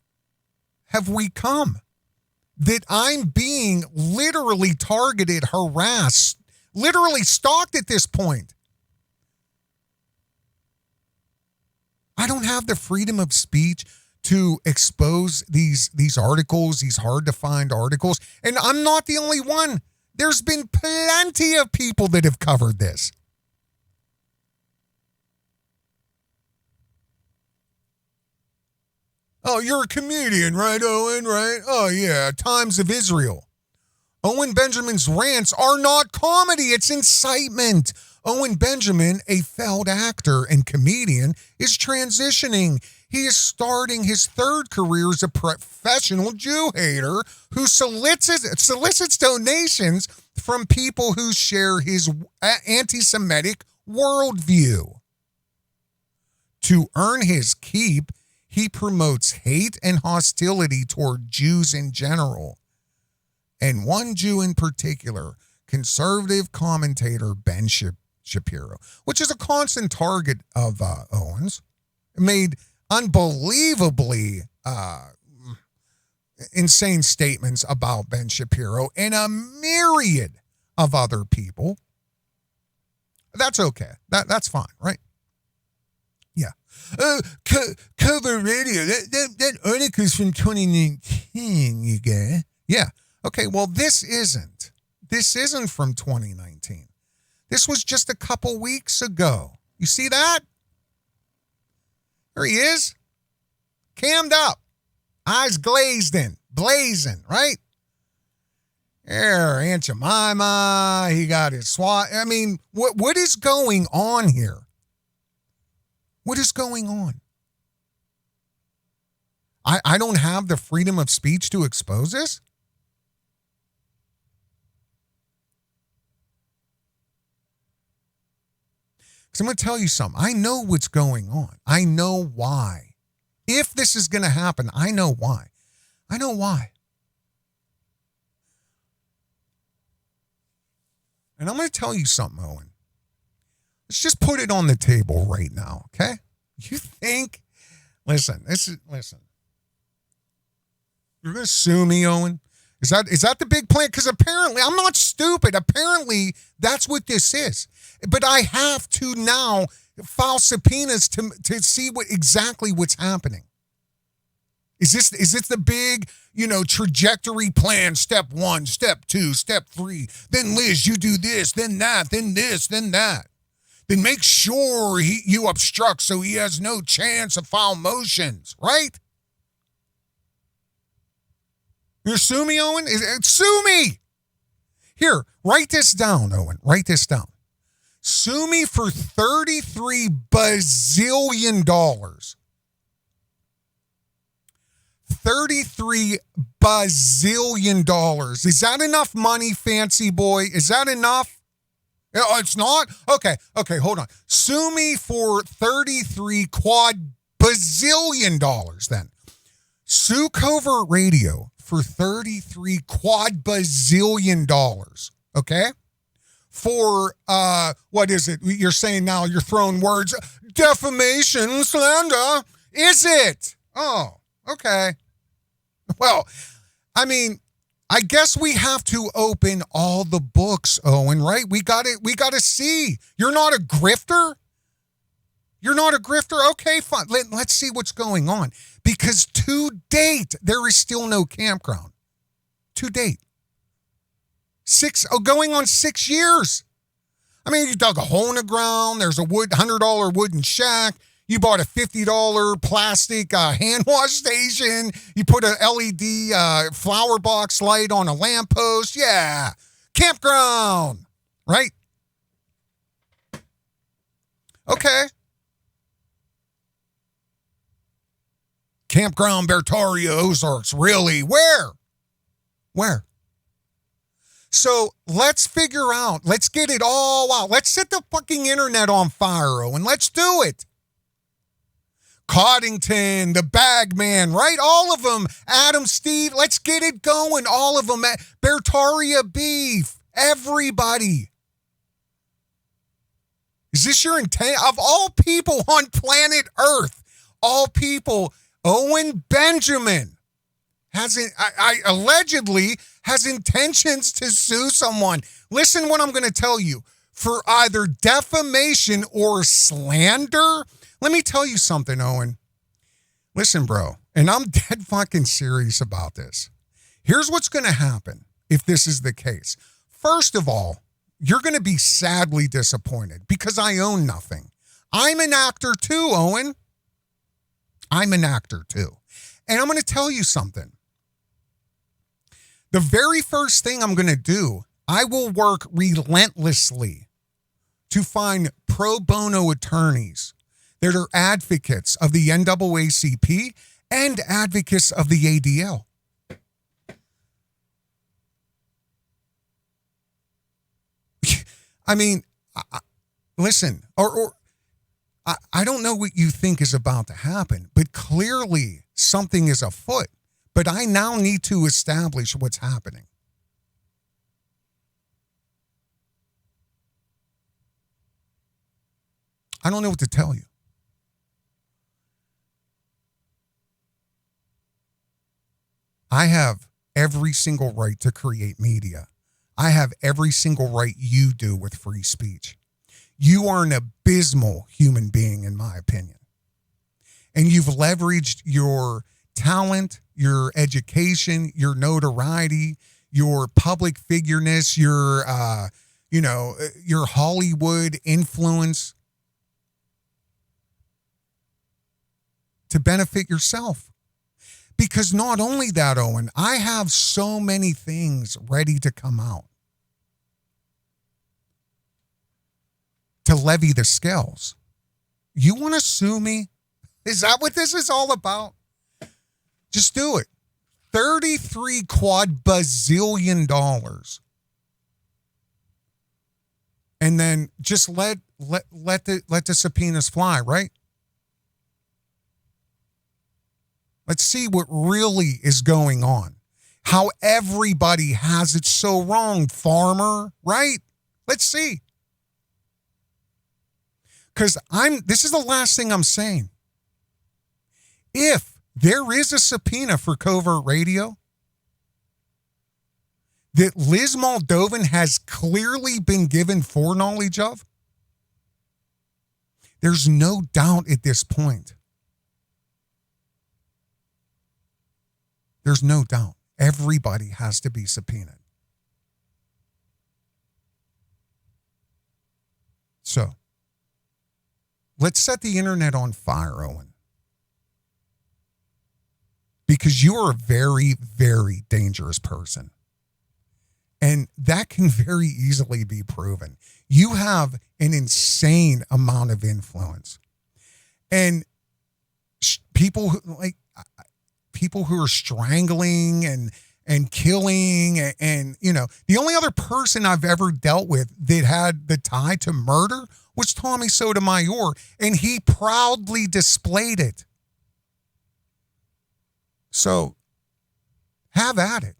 Speaker 4: have we come that I'm being literally targeted, harassed, literally stalked at this point? I don't have the freedom of speech to expose these articles, these hard-to-find articles. And I'm not the only one. There's been plenty of people that have covered this. Oh, you're a comedian, right, Owen, right? Oh, yeah, Times of Israel. Owen Benjamin's rants are not comedy, it's incitement. Owen Benjamin, a failed actor and comedian, is transitioning. He is starting his third career as a professional Jew hater who solicits donations from people who share his anti-Semitic worldview. To earn his keep, he promotes hate and hostility toward Jews in general, and one Jew in particular, conservative commentator Ben Shapiro, which is a constant target of Owens, made unbelievably insane statements about Ben Shapiro and a myriad of other people. That's okay. That's fine, right? Yeah. Covert Radio. That article's from 2019, you guys. Yeah. Okay, well, this isn't from 2019. This was just a couple weeks ago. You see that? There he is. Cammed up. Eyes glazed in. Blazing, right? There, Aunt Jemima. He got his SWAT. I mean, what is going on here? What is going on? I don't have the freedom of speech to expose this? Because I'm going to tell you something. I know what's going on. I know why. If this is going to happen, I know why. I know why. And I'm going to tell you something, Owen. Let's just put it on the table right now, okay? You think, listen. You're going to sue me, Owen? Is that the big plan? Because apparently, I'm not stupid. Apparently, that's what this is. But I have to now file subpoenas to see exactly what's happening. Is this the big, trajectory plan? Step 1, step 2, step 3. Then Liz, you do this, then that, then this, then that. Then make sure you obstruct so he has no chance of file motions, right? You sue me, Owen? Sue me! Here, write this down, Owen. Write this down. Sue me for $33 bazillion. $33 bazillion. Is that enough money, fancy boy? Is that enough? Oh, it's not? Okay, hold on. Sue me for $33 quad bazillion then. Sue Covert Radio for $33 quad bazillion, okay? For, what is it? You're saying now you're throwing words, defamation, slander. Is it? Oh, okay. Well, I mean, I guess we have to open all the books, Owen, right? We got to see. You're not a grifter? You're not a grifter? Okay, fine. Let's see what's going on. Because to date, there is still no campground. To date. Going on 6 years. I mean, you dug a hole in the ground. There's a $100 wooden shack. You bought a $50 plastic hand wash station. You put a LED flower box light on a lamppost. Yeah. Campground. Right? Okay. Campground Beartaria, Ozarks. Really? Where? So let's figure out. Let's get it all out. Let's set the fucking internet on fire, Owen. Let's do it. Coddington, the Bagman, right? All of them. Adam, Steve, let's get it going. All of them. Beartaria Beef. Everybody. Is this your intent? Of all people on planet Earth, all people, Owen Benjamin allegedly has intentions to sue someone. Listen what I'm going to tell you. For either defamation or slander. Let me tell you something, Owen. Listen, bro, and I'm dead fucking serious about this. Here's what's going to happen if this is the case. First of all, you're going to be sadly disappointed because I own nothing. I'm an actor too, Owen. I'm an actor too. And I'm going to tell you something. The very first thing I'm going to do, I will work relentlessly to find pro bono attorneys that are advocates of the NAACP and advocates of the ADL. I mean, listen, I don't know what you think is about to happen, but clearly something is afoot. But I now need to establish what's happening. I don't know what to tell you. I have every single right to create media. I have every single right you do with free speech. You are an abysmal human being, in my opinion. And you've leveraged your talent, your education, your notoriety, your public figureness, your Hollywood influence to benefit yourself. Because not only that, Owen, I have so many things ready to come out to levy the scales. You want to sue me? Is that what this is all about? Just do it. $33 quad bazillion. And then just let the subpoenas fly, right? Let's see what really is going on. How everybody has it so wrong, farmer, right? Let's see. Because this is the last thing I'm saying. If there is a subpoena for Covert Radio that Liz Moldovan has clearly been given foreknowledge of, there's no doubt at this point. There's no doubt. Everybody has to be subpoenaed. So, let's set the internet on fire, Owen. Because you are a very, very dangerous person. And that can very easily be proven. You have an insane amount of influence. And people who are strangling and killing and the only other person I've ever dealt with that had the tie to murder was Tommy Sotomayor, and he proudly displayed it. So have at it.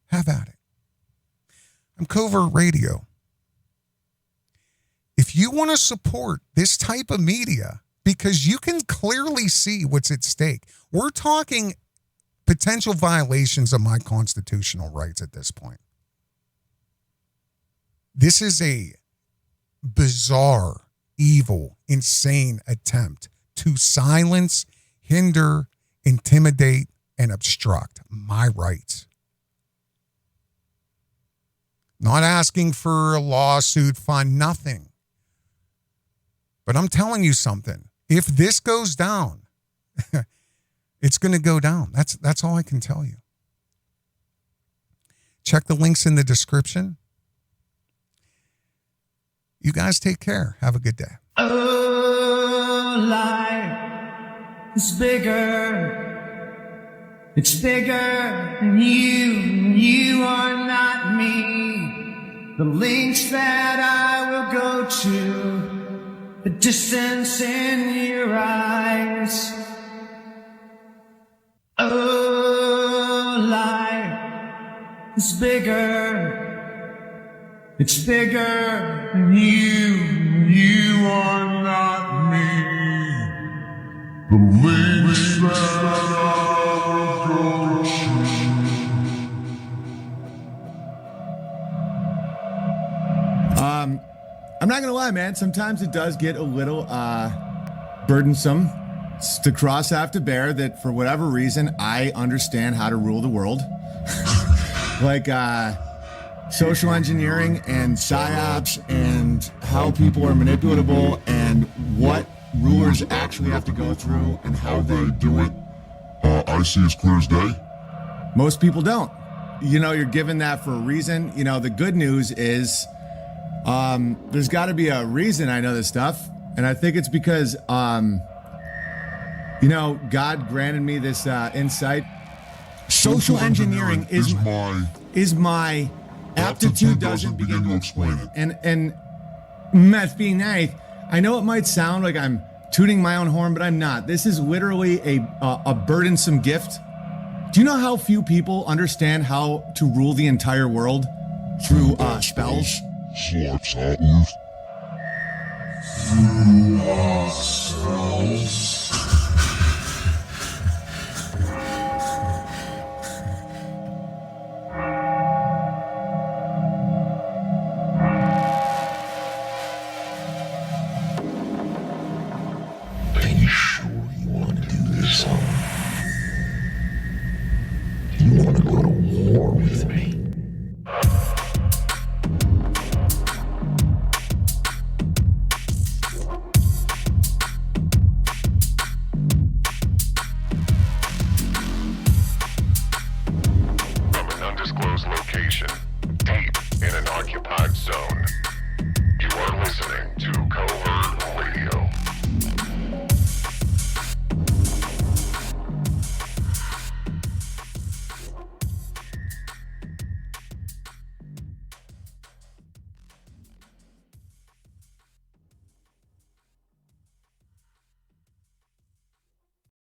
Speaker 4: Have at it. I'm Covert Radio. If you want to support this type of media, because you can clearly see what's at stake, we're talking potential violations of my constitutional rights at this point. This is a bizarre, evil, insane attempt to silence, hinder, intimidate, and obstruct my rights. Not asking for a lawsuit fund, nothing. But I'm telling you something. If this goes down, it's going to go down. That's all I can tell you. Check the links in the description. You guys take care. Have a good day.
Speaker 2: Oh, life is bigger. It's bigger than you. You are not me. The links that I will go to, the distance in your eyes. Oh, life is bigger. It's bigger than you. You are not me. The links that I will go
Speaker 1: to. I'm not gonna lie, man. Sometimes it does get a little burdensome to cross have to bear that for whatever reason I understand how to rule the world. Like social engineering and psyops and how people are manipulatable and what rulers actually have to go through and how they do it.
Speaker 3: I see as clear as day.
Speaker 1: Most people don't. You're given that for a reason. The good news is there's got to be a reason I know this stuff. And I think it's because, God granted me this insight. Social engineering is my aptitude doesn't begin to explain it. And that's being nice. I know it might sound like I'm tooting my own horn, but I'm not. This is literally a burdensome gift. Do you know how few people understand how to rule the entire world through spells?
Speaker 3: Are you sure you want to do this, Owen? You want to go to war with me?
Speaker 11: From an undisclosed location, deep in an occupied zone.